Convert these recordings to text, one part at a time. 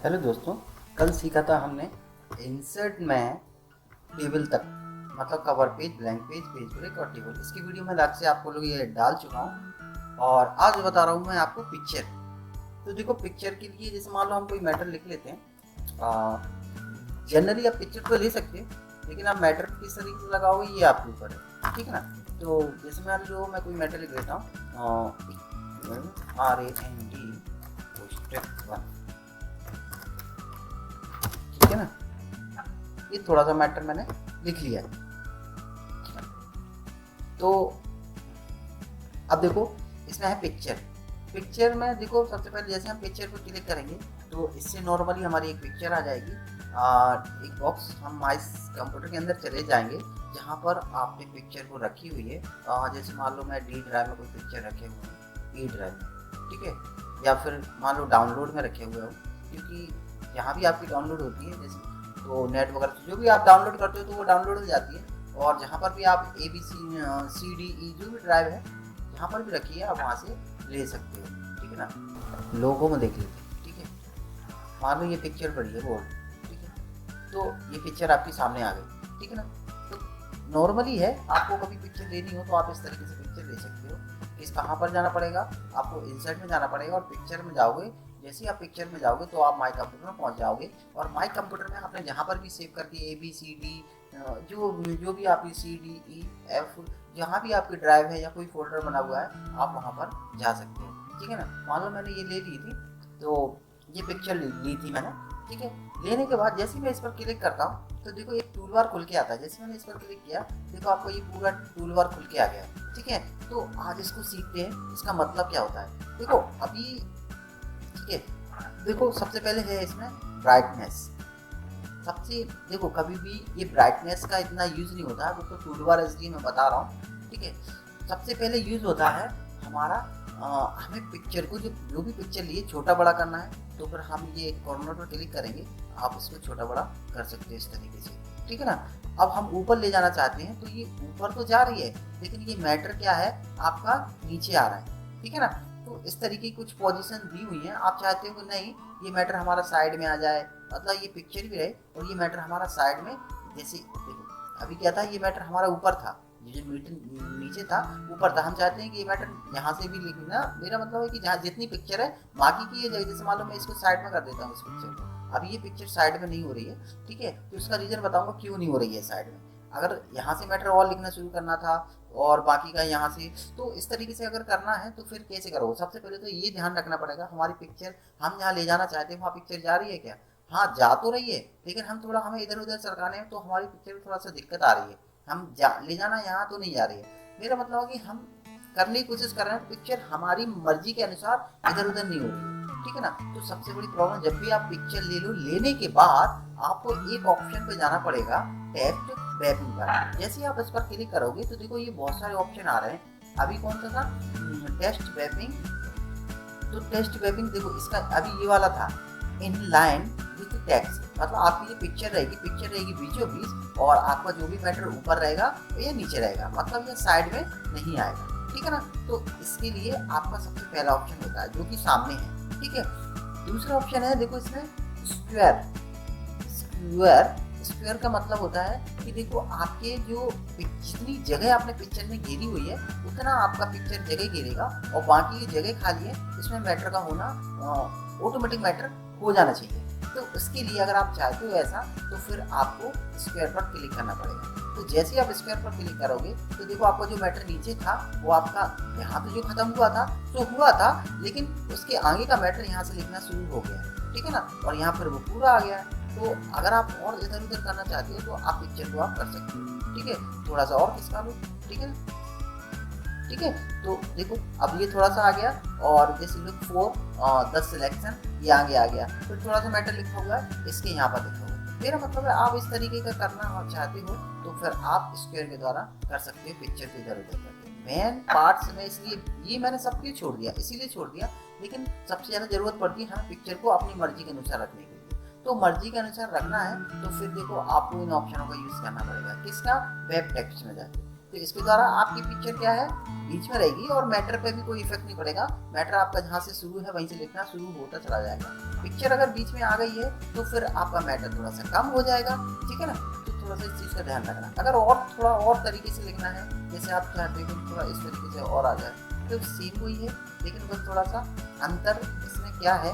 Hello दोस्तों, कल सीखा था हमने इंसर्ट में टेबल तक, मतलब cover page, blank page, page break और टेबल। इसकी वीडियो में अलग से आपको लोग ये डाल चुका हूँ और आज बता रहा हूँ मैं आपको पिक्चर। तो देखो, पिक्चर के लिए जैसे मान लो हम कोई मैटर लिख लेते हैं। जनरली आप पिक्चर तो ले सकते हैं, लेकिन आप मैटर किस तरीके से लगाओगे ये आपके ऊपर है, ठीक है ना। तो जैसे मैं कोई मैटर लिख लेता हूँ, RAND स्टेप 1, ठीक है ना। ये थोड़ा सा मैटर मैंने लिख लिया है। तो अब देखो, इसमें है पिक्चर। पिक्चर में देखो, सबसे पहले जैसे हम पिक्चर को क्लिक करेंगे तो इससे नॉर्मली हमारी एक पिक्चर आ जाएगी। एक बॉक्स, हम माइस कंप्यूटर के अंदर चले जाएंगे जहाँ पर आपने पिक्चर को रखी हुई है। जैसे मान लो मैं डी ड्राइव में कोई पिक्चर रखे हुए हैं, ई ड्राइव में, ठीक है, या फिर मान लो डाउनलोड में रखे हुए हो, क्योंकि यहाँ भी आपकी डाउनलोड होती है। जैसे तो नेट वगैरह से जो भी आप डाउनलोड करते हो तो वो डाउनलोड हो जाती है। और जहाँ पर भी आप ABCD जो भी ड्राइव है जहाँ पर भी रखी है आप वहाँ से ले सकते हो, ठीक है ना। लोगों में देख लीजिए, ठीक है, मान लो ये पिक्चर पड़ी है बोर्ड, ठीक है, तो ये पिक्चर आपके सामने आ गई, ठीक है ना। तो नॉर्मली है, आपको कभी पिक्चर लेनी हो तो आप इस तरीके से पिक्चर ले सकते हो। इस कहाँ पर जाना पड़ेगा, आपको इंसर्ट में जाना पड़ेगा और पिक्चर में जाओगे। जैसे ही आप पिक्चर में जाओगे तो आप माई कंप्यूटर में पहुंच जाओगे और माई कंप्यूटर में आपने जहाँ पर भी सेव करके ABCD जो भी आपकी CDEF जहाँ भी आपकी ड्राइव है या कोई फोल्डर बना हुआ है आप वहाँ पर जा सकते हो, ठीक है ना। मान लो मैंने ये ले ली थी, तो ये पिक्चर ली थी मैंने, ठीक है। लेने के बाद जैसे ही मैं इस पर क्लिक करता हूँ तो देखो एक टूल बार खुल के आता है। जैसे मैंने इस पर क्लिक किया, देखो आपको ये पूरा टूल बार खुल के आ गया, ठीक है। तो आज इसको सीखते हैं, इसका मतलब क्या होता है। देखो अभी, ठीक है, देखो सबसे पहले है इसमें ब्राइटनेस। सबसे देखो, कभी भी ये ब्राइटनेस का इतना यूज नहीं होता है, वो तो टूल बार इसलिए मैं बता रहा हूँ, ठीक है। सबसे पहले यूज होता है हमारा, हमें पिक्चर को जो भी पिक्चर लिए छोटा बड़ा करना है तो फिर हम ये कॉर्नर पर क्लिक करेंगे, आप इसको छोटा बड़ा कर सकते हैं इस तरीके से, ठीक है ना। अब हम ऊपर ले जाना चाहते हैं तो ये ऊपर तो जा रही है, लेकिन ये मैटर क्या है आपका नीचे आ रहा है, ठीक है ना। तो इस तरीके की कुछ पोजीशन दी हुई है। आप चाहते हो कि नहीं ये मैटर हमारा साइड में आ जाए, मतलब ये पिक्चर भी रहे और ये मैटर हमारा साइड में। जैसे देखो अभी क्या था, ये मैटर हमारा ऊपर था, ये जो नीचे था ऊपर था। हम चाहते हैं कि ये मैटर यहाँ से भी लिखना, मेरा मतलब है कि जहाँ जितनी पिक्चर है बाकी की ये जगह, जैसे मान लो मैं इसको साइड में कर देता हूँ इस पिक्चर को, अभी ये पिक्चर साइड में नहीं हो रही है, ठीक है। तो इसका रीजन बताऊंगा क्यों नहीं हो रही है साइड में। अगर यहाँ से मैटर और लिखना शुरू करना था और बाकी का यहाँ से, तो इस तरीके से अगर करना है तो फिर कैसे करोगे। सबसे पहले तो ये ध्यान रखना पड़ेगा हमारी पिक्चर हम जहाँ ले जाना चाहते हैं वहाँ पिक्चर जा रही है क्या। हाँ जा तो रही है, लेकिन हमें इधर उधर सरकाने हैं तो हमारी पिक्चर में थोड़ा सा दिक्कत आ रही है। हम ले जाना यहाँ तो नहीं जा रही है। मेरा मतलब है कि हम करने की कोशिश कर रहे हैं, पिक्चर हमारी मर्जी के अनुसार इधर उधर नहीं हो रही है, ठीक है ना। तो सबसे बड़ी प्रॉब्लम, जब भी आप पिक्चर ले लो, लेने के बाद आपको एक ऑप्शन पे जाना पड़ेगा, टेक्स्ट रैपिंग पर। जैसे ही आप इस पर क्लिक करोगे तो देखो ये बहुत सारे ऑप्शन आ रहे हैं। अभी कौन सा था, टेक्स्ट रैपिंग। तो टेक्स्ट रैपिंग देखो, इसका अभी ये वाला था इन लाइन विद टेक्स्ट, मतलब आपकी ये पिक्चर रहेगी बीचों बीच और आपका जो भी मैटर ऊपर रहेगा ये नीचे रहेगा, मतलब ये साइड में नहीं आएगा, ठीक है ना। तो इसके लिए आपका सबसे पहला ऑप्शन होता है जो कि सामने है, ठीक है। दूसरा ऑप्शन है, देखो इसमें स्क्वायर। स्क्वायर का मतलब होता है कि देखो आपके जो जितनी जगह आपने पिक्चर में घेरी हुई है उतना आपका पिक्चर जगह घेरेगा और बाकी जगह खाली है, इसमें मैटर का होना ऑटोमेटिक मैटर हो जाना चाहिए। तो उसके लिए अगर आप चाहते हो ऐसा तो फिर आपको स्क्वायर पर क्लिक करना पड़ेगा। तो जैसे ही आप स्क्वायर पर क्लिक करोगे तो देखो आपका जो मैटर नीचे था वो आपका यहाँ पे जो खत्म हुआ था तो हुआ था, लेकिन उसके आगे का मैटर यहाँ से लिखना शुरू हो गया, ठीक है ना। और यहाँ पर वो पूरा आ गया। तो अगर आप और इधर उधर करना चाहते हो तो आप पिक्चर को आप कर सकते हो, ठीक है। थोड़ा सा और खिसका लो, ठीक है, ठीक है। तो देखो अब ये थोड़ा सा आ गया और जैसे लुक फॉर द सिलेक्शन ये आगे आ गया, फिर थोड़ा सा मैटर लिखा हुआ है इसके यहाँ पर लिखा हुआ है। मेरा मतलब है आप इस तरीके का करना चाहते हो तो फिर आप स्क्वायर के द्वारा कर सकते हो पिक्चर को इधर उधर करके। मेन पार्ट्स में इसलिए ये मैंने सब कुछ छोड़ दिया, इसीलिए छोड़ दिया, लेकिन सबसे ज़्यादा जरूरत पड़ती है हमें पिक्चर को अपनी मर्जी के अनुसार रखने के लिए। तो मर्जी के अनुसार रखना है तो फिर देखो आपको इन ऑप्शनों का यूज़ करना पड़ेगा, किसका, वेब टेक्स्ट में जाके। तो इसके द्वारा आपकी पिक्चर क्या है, बीच में रहेगी और मैटर पे भी कोई इफेक्ट नहीं पड़ेगा। मैटर आपका जहाँ से शुरू है वहीं से लिखना शुरू होता चला जाएगा। पिक्चर अगर बीच में आ गई है तो फिर आपका मैटर थोड़ा सा कम हो जाएगा, ठीक है ना। तो थोड़ा सा इस चीज़ का ध्यान रखना। अगर और थोड़ा और तरीके से लिखना है, जैसे आप चाहते हो थोड़ा इस तरीके से और आ जाए, तो सेम वही है, लेकिन बस थोड़ा सा अंतर इसमें क्या है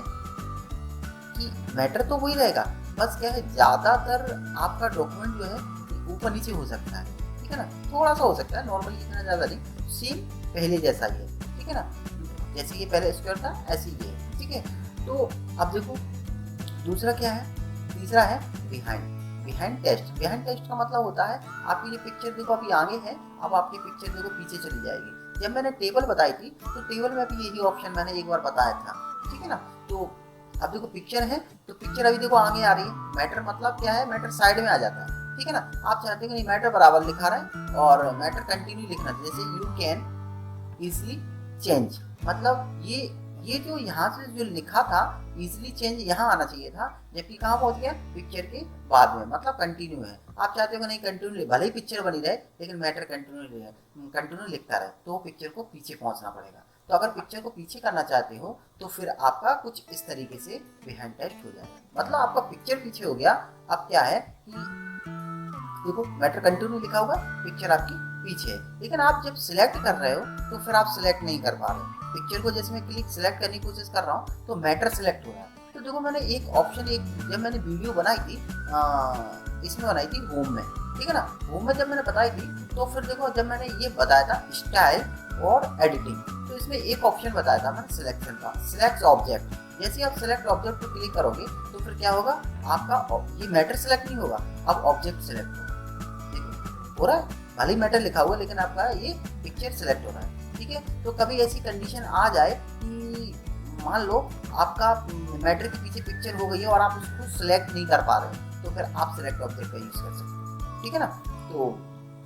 कि मैटर तो वही रहेगा, बस क्या है ज़्यादातर आपका डॉक्यूमेंट जो है ऊपर नीचे हो सकता है, ठीक है ना, थोड़ा सा हो सकता है, नॉर्मली इतना ज़्यादा नहीं, सेम पहले जैसा ही है, ठीक है ना। जैसे ये पहले स्क्वायर था ऐसे ही है, ठीक है। तो अब देखो दूसरा क्या है, तीसरा है बिहाइंड टेक्स्ट। बिहाइंड टेक्स्ट का मतलब होता है आपकी ये पिक्चर देखो अभी आगे है, अब आपकी पिक्चर देखो पीछे चली जाएगी। जब मैंने टेबल बताई थी तो टेबल में भी यही ऑप्शन मैंने एक बार बताया था, ठीक है ना। तो अब देखो पिक्चर है तो पिक्चर अभी देखो आगे आ रही है, मैटर मतलब क्या है, मैटर साइड में आ जाता है, ठीक है ना। आप चाहते हो नहीं मैटर बराबर लिखा रहा है और मैटर कंटिन्यू लिखना, जैसे यू कैन इजिली चेंज, मतलब ये जो यहाँ से जो लिखा था इजिली चेंज यहाँ आना चाहिए था, जबकि कहाँ पहुँच गया पिक्चर के बाद में, मतलब कंटिन्यू है। आप चाहते हो नहीं कंटिन्यू, भले ही पिक्चर बनी रहे लेकिन मैटर कंटिन्यू लिखता रहे, तो पिक्चर को पीछे पहुँचना पड़ेगा। तो अगर पिक्चर को पीछे करना चाहते हो तो फिर आपका कुछ इस तरीके से बिहाइंड टेक्स्ट हो जाएगा, मतलब आपका पिक्चर पीछे हो गया। अब क्या है कि देखो मैटर कंटिन्यू लिखा होगा, पिक्चर आपकी पीछे है, लेकिन आप जब सिलेक्ट कर रहे हो तो फिर आप सिलेक्ट नहीं कर पा रहे हो पिक्चर को। जैसे मैं क्लिक सिलेक्ट करने की कोशिश कर रहा हूँ तो मैटर सिलेक्ट हो रहा है। तो देखो मैंने एक ऑप्शन जब मैंने वीडियो बनाई थी इसमें बनाई थी होम में, ठीक है ना। होम में जब मैंने बताई थी तो फिर देखो जब मैंने ये बताया था स्टाइल और एडिटिंग, तो इसमें एक ऑप्शन बताया था मैंने सिलेक्शन का, सिलेक्ट ऑब्जेक्ट। जैसे आप सिलेक्ट ऑब्जेक्ट पर क्लिक करोगे तो फिर क्या होगा, आपका ये मैटर सिलेक्ट नहीं होगा, अब ऑब्जेक्ट सिलेक्ट होगा। देखो हो रहा है, भले ही मैटर लिखा हुआ लेकिन आपका ये पिक्चर सिलेक्ट हो रहा है, ठीक है। तो कभी ऐसी कंडीशन आ जाए कि मान लो आपका मैटर के पीछे पिक्चर हो गई है और आप उसको सिलेक्ट नहीं कर पा रहे हो, तो फिर आप सिलेक्ट ऑब्जेक्ट का यूज कर सकते हो, ठीक है ना। तो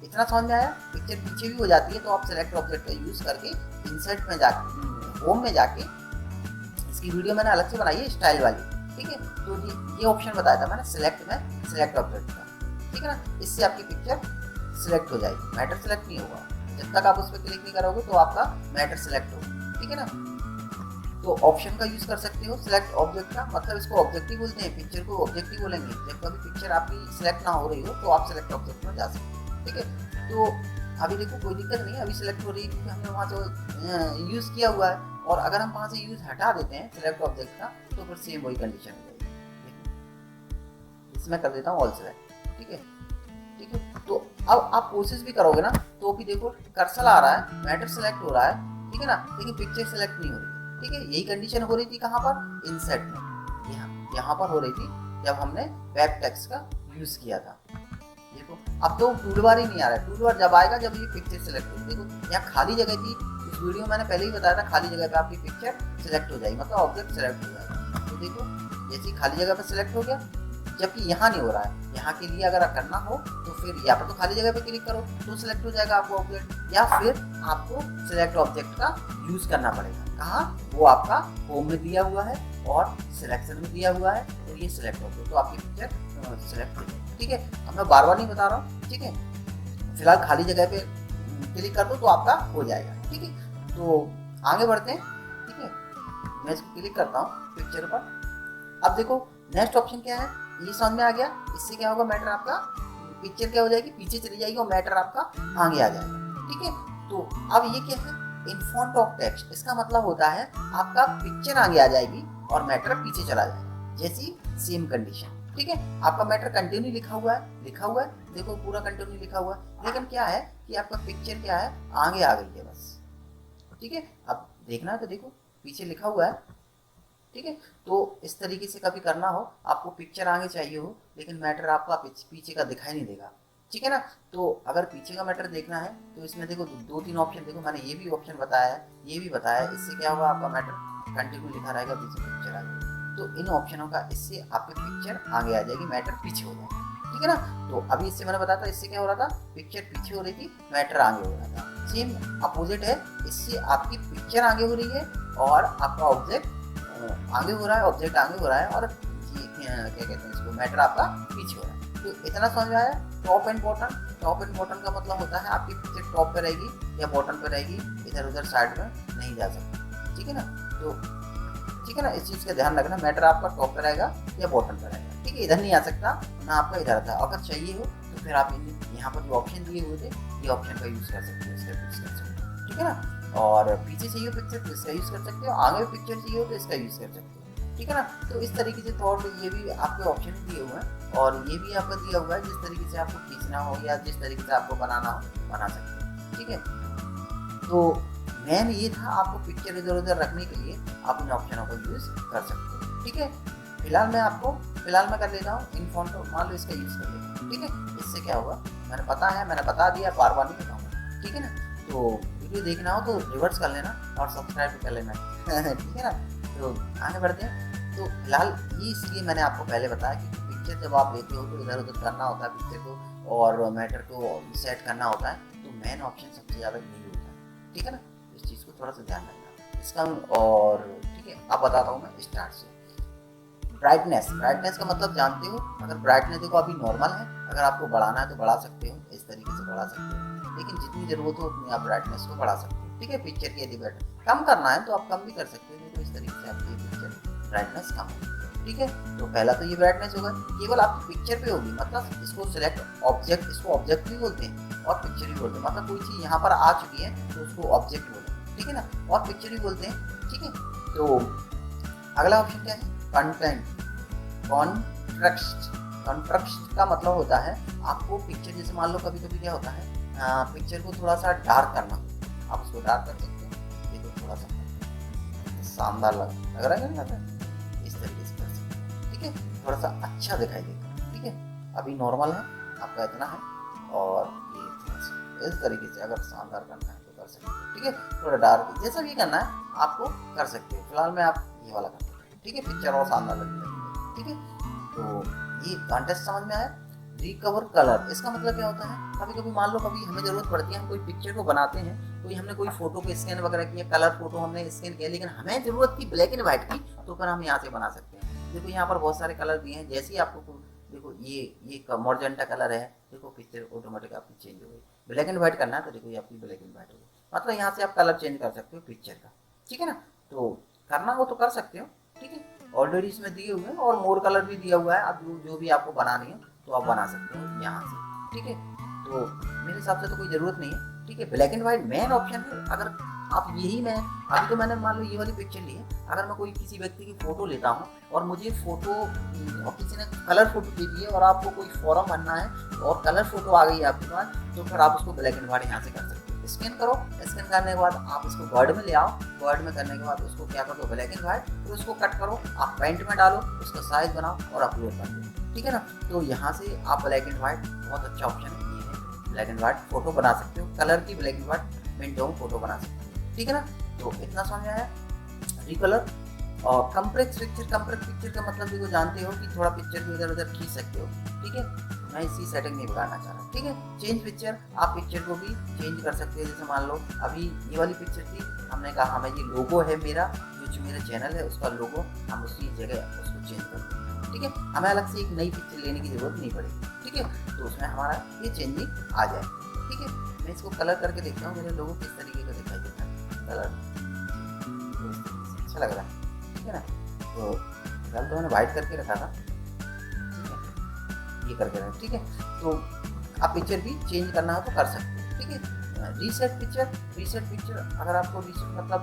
इतना समझ में आया, पिक्चर पीछे भी हो जाती है तो आप सिलेक्ट ऑब्जेक्ट का यूज करके इंसर्ट में जाके होम में जाके, इसकी वीडियो मैंने अलग से बनाई है स्टाइल वाली, ठीक है। तो ये ऑप्शन बताया था मैंने सिलेक्ट में, सिलेक्ट ऑब्जेक्ट का, ठीक है ना। इससे आपकी पिक्चर सिलेक्ट हो जाएगी, मैटर सिलेक्ट नहीं होगा। जब तक आप उस पर क्लिक नहीं करोगे तो आपका मैटर सिलेक्ट होगा, ठीक है ना। तो ऑप्शन का यूज कर सकते हो सिलेक्ट ऑब्जेक्ट का, मतलब इसको ऑब्जेक्ट ही बोलते हैं, पिक्चर को ऑब्जेक्ट ही बोलेंगे। जब कभी पिक्चर आपकी सिलेक्ट ना हो रही हो तो आप सिलेक्ट ऑब्जेक्ट में जा सकते हो, ठीक है। तो अभी देखो कोई दिक्कत नहीं है, अभी सिलेक्ट हो रही है क्योंकि हमने वहाँ से यूज़ किया हुआ है, और अगर हम वहाँ से यूज़ हटा देते हैं सिलेक्ट ऑब्जेक्ट का तो फिर सेम वही कंडीशन हो जाएगी। इसमें कर देता हूँ ऑल सिलेक्ट, ठीक है, ठीक है। तो अब आप कोशिश भी करोगे ना तो भी देखो कर्सर आ रहा है, मैटर सिलेक्ट हो रहा है, ठीक है ना, लेकिन पिक्चर सिलेक्ट नहीं हो रही, ठीक है। यही कंडीशन हो रही थी कहाँ पर, इंसर्ट में, यहाँ पर हो रही थी जब हमने वेब टेक्स्ट का यूज किया था। देखो अब तो टूल बार ही नहीं आ रहा है, टूल बार जब आएगा जब ये पिक्चर सिलेक्ट होगी। देखो यहाँ खाली जगह थी, इस वीडियो में मैंने पहले ही बताया था खाली जगह पे आपकी पिक्चर सिलेक्ट हो जाएगी, मतलब ऑब्जेक्ट सिलेक्ट हो जाएगा। तो देखो जैसे खाली जगह पे सिलेक्ट हो गया, जबकि यहाँ नहीं हो रहा है। यहाँ के लिए अगर करना हो तो फिर यहाँ पर तो खाली जगह पे क्लिक करो तो सिलेक्ट हो जाएगा आपको ऑब्जेक्ट, या फिर आपको सिलेक्ट ऑब्जेक्ट का यूज करना पड़ेगा। कहाँ, वो आपका होम में दिया हुआ है और सिलेक्शन में दिया हुआ है, तो ये सिलेक्ट हो गया तो आपकी पिक्चर सिलेक्ट हो जाएगी, ठीक है। अब मैं बार बार नहीं बता रहा हूँ, ठीक है। फिलहाल खाली जगह पे क्लिक कर दो तो आपका हो जाएगा, ठीक है। तो आगे बढ़ते हैं, ठीक है। मैं इसको क्लिक करता हूँ पिक्चर पर। अब देखो नेक्स्ट ऑप्शन क्या है, ये समझ में आ गया। इससे क्या होगा, मैटर आपका पिक्चर क्या हो जाएगी, पीछे चली जाएगी और मैटर आपका आगे आ जाएगा, ठीक है। तो अब ये क्या है, इन फ्रंट ऑफ टेक्स्ट, इसका मतलब होता है आपका पिक्चर आगे आ जाएगी और मैटर पीछे चला जाएगा, जैसी सेम कंडीशन, ठीक है। आपका मैटर कंटिन्यू लिखा हुआ है, देखो पूरा कंटिन्यू लिखा हुआ है, लेकिन क्या है कि आपका पिक्चर क्या है, आगे आ गई है बस, ठीक है। अब देखना है तो देखो पीछे लिखा हुआ है, ठीक है। तो इस तरीके से कभी करना हो, आपको पिक्चर आगे चाहिए हो लेकिन मैटर आपका पीछे का दिखाई नहीं देगा, ठीक है ना। तो अगर पीछे का मैटर देखना है तो इसमें देखो दो तीन ऑप्शन, देखो मैंने ये भी ऑप्शन बताया है, ये भी बताया है। इससे क्या होगा, आपका मैटर कंटिन्यू लिखा रहेगा, पीछे पिक्चर आ जाएगी। तो इन ऑप्शनों का इससे आपकी पिक्चर आगे आ जाएगी, मैटर पीछे हो जाएगा, ठीक है ना। तो अभी इससे मैंने बताया था, इससे क्या हो रहा था, पिक्चर पीछे हो रही थी, मैटर आगे हो रहा था। सेम अपोजिट है, इससे आपकी पिक्चर आगे हो रही है और आपका ऑब्जेक्ट आगे हो रहा है, ऑब्जेक्ट आगे हो रहा है, और क्या कहते हैं इसको, मैटर आपका पीछे हो रहा है। तो इतना समझ में आया। Top and bottom, top and bottom का मतलब होता है आपकी पिक्चर टॉप पे रहेगी, या बॉटम पे रहेगी, इधर उधर साइड में नहीं जा सकती। ठीक है ना, तो ठीक है ना, इस चीज़ का ध्यान रखना, मैटर आपका टॉप पे रहेगा या बॉटम पे रहेगा। ठीक है, इधर नहीं आ सकता ना आपका इधर आता। अगर चाहिए हो तो फिर आप यहाँ पर जो ऑप्शन दिए हुए थे ये ऑप्शन का यूज़ कर सकते हो, इसका यूज़ कर सकते हो। ठीक है ना, और पीछे चाहिए पिक्चर तो इसका यूज़ कर सकते हो, आगे पिक्चर चाहिए हो तो इसका यूज़ कर सकते हो। ठीक है ना, तो इस तरीके से थॉट ये भी आपके ऑप्शन दिए हुए हैं और ये भी आपका दिया हुआ है जिस तरीके से आपको खींचना हो या जिस तरीके से आपको बनाना हो बना सकते हो। ठीक है, तो मेन ये था, आपको पिक्चर इधर उधर रखने के लिए आप इन ऑप्शनों को यूज़ कर सकते हो। ठीक है, फिलहाल मैं कर लेता हूँ इन फ़ॉन्ट को, मान लो इसका यूज़ कर लेता हूँ। ठीक है, इससे क्या होगा मैंने बता दिया, बार बार नहीं बताऊँगा। ठीक है ना, तो वीडियो देखना हो तो रिवर्स कर लेना और सब्सक्राइब कर लेना। ठीक है ना, तो आगे बढ़ते हैं। तो फिलहाल ये इसलिए मैंने आपको पहले बताया कि पिक्चर जब आप लेते हो तो इधर उधर करना होता है पिक्चर को और मैटर को सेट करना होता है, तो मेन ऑप्शन सबसे ज़्यादा यही होता है। ठीक है ना, इस चीज़ को थोड़ा सा ध्यान रखना इसका। और ठीक है, अब बताता हूँ मैं स्टार्ट से। ब्राइटनेस का मतलब जानते हो, अगर ब्राइटनेस देखो अभी नॉर्मल है, अगर आपको बढ़ाना है तो बढ़ा सकते हो, इस तरीके से बढ़ा सकते हो, लेकिन जितनी ज़रूरत हो उतनी आप ब्राइटनेस को बढ़ा सकते हो। ठीक है, पिक्चर की यदि कम करना है तो आप कम भी कर सकते हो, तो इस तरीके से आपकी पिक्चर ब्राइटनेस कम होगी। ठीक है, तो पहला तो ये ब्राइटनेस होगा, केवल आपकी पिक्चर पे होगी, मतलब इसको सिलेक्ट ऑब्जेक्ट, इसको ऑब्जेक्ट भी बोलते हैं और पिक्चर भी बोलते हैं, मतलब कोई चीज़ यहाँ पर आ चुकी है तो उसको ऑब्जेक्ट बोलते हैं। ठीक है ना, और पिक्चर भी बोलते हैं। ठीक है, तो अगला ऑप्शन क्या है, कंटेंट। कॉन्ट्रास्ट का मतलब होता है आपको पिक्चर, जैसे मान लो कभी कभी क्या होता है, पिक्चर को थोड़ा सा डार्क करना, आप उसको डार्क कर सकते हो। देखो थोड़ा सा शानदार लग रहा है ना, इस तरीके से कर सकते हो। ठीक है, थोड़ा सा अच्छा दिखाई देगा। ठीक है, अभी नॉर्मल है आपका इतना है, और ये इस तरीके से अगर शानदार करना है तो कर सकते हो। ठीक है, थोड़ा डार्क जैसा भी करना है आपको कर सकते हो। फिलहाल मैं आप ये वाला कर सकते हो। ठीक है, पिक्चर और शानदार लगेगी। ठीक है, तो ये कॉन्टेस्ट समझ में आया। रिकवर कलर, इसका मतलब क्या होता है, कभी कभी मान लो कभी हमें ज़रूरत पड़ती है, हम कोई पिक्चर को बनाते हैं, कोई हमने कोई फोटो को स्कैन वगैरह किया, कलर फोटो हमने स्कैन किया, लेकिन हमें ज़रूरत थी ब्लैक एंड व्हाइट की, तो फिर हम यहाँ से बना सकते हैं। देखो यहाँ पर बहुत सारे कलर दिए हैं, जैसे ही आपको देखो ये मोरजेंटा कलर है, देखो पिक्चर ऑटोमेटिक आपकी चेंज हो गई। ब्लैक एंड व्हाइट करना है तो देखो ये आपकी ब्लैक एंड व्हाइट हो गई, मतलब यहाँ से आप कलर चेंज कर सकते हो पिक्चर का। ठीक है ना, तो करना हो तो कर सकते हो। ठीक है, ऑलरेडी इसमें दिए हुए हैं और मोर कलर भी दिया हुआ है, आप जो भी आपको बनानी है तो आप बना सकते हो यहाँ से। ठीक है, तो मेरे हिसाब से तो कोई ज़रूरत नहीं है। ठीक है, black and white main option है। अगर आप यही, मैं अभी तो मैंने मान लो ये वाली पिक्चर ली है, अगर मैं कोई किसी व्यक्ति की फ़ोटो लेता हूँ और मुझे फ़ोटो और किसी ने कलर फोटो दे दी है और आपको कोई फॉर्म भरना है और कलर फोटो आ गई है आपके पास, तो फिर आप उसको ब्लैक एंड व्हाइट यहाँ से कर सकते हो। स्कैन करो, स्कैन करने के बाद आप इसको वर्ड में ले आओ, वर्ड में करने के बाद उसको क्या करो, ब्लैक एंड व्हाइट, फिर उसको कट करो, आप पेंट में डालो, उसका साइज बनाओ और अपलोड कर दो। ठीक है ना, तो यहाँ से आप ब्लैक एंड व्हाइट, बहुत अच्छा ऑप्शन है ये है, ब्लैक एंड व्हाइट फोटो बना सकते हो, कलर की black and white window photo बना सकते हो। ठीक है ना, तो इतना समझ में आया। रिकलर और कंप्रेस पिक्चर का मतलब देखो जानते हो कि थोड़ा पिक्चर को इधर उधर खींच सकते हो। ठीक है, मैं इसी सेटिंग नहीं बिगाड़ना चाह रहा। ठीक है, चेंज पिक्चर, आप पिक्चर को भी चेंज कर सकते हो। जैसे मान लो अभी ये वाली पिक्चर थी, हमने कहा हमें ये लोगो है मेरा, जो मेरा चैनल है उसका लोगो, हम उसी जगह उसको चेंज कर देंगे। ठीक है, हमें अलग से एक नई पिक्चर लेने की जरूरत नहीं पड़ेगी। ठीक है, तो उसमें हमारा ये चेंजिंग आ जाए। ठीक है, मैं इसको कलर करके देखता हूँ मेरे लोगो किस तरीके का दिखाई देता है। कलर अच्छा लग रहा है। ठीक है ना, तो फिलहाल तो मैंने वाइट करके रखा था, ये करके रखा। ठीक है, तो आप पिक्चर भी चेंज करना हो तो कर सकते हो। ठीक है, रीसेट पिक्चर अगर आपको रीसेट मतलब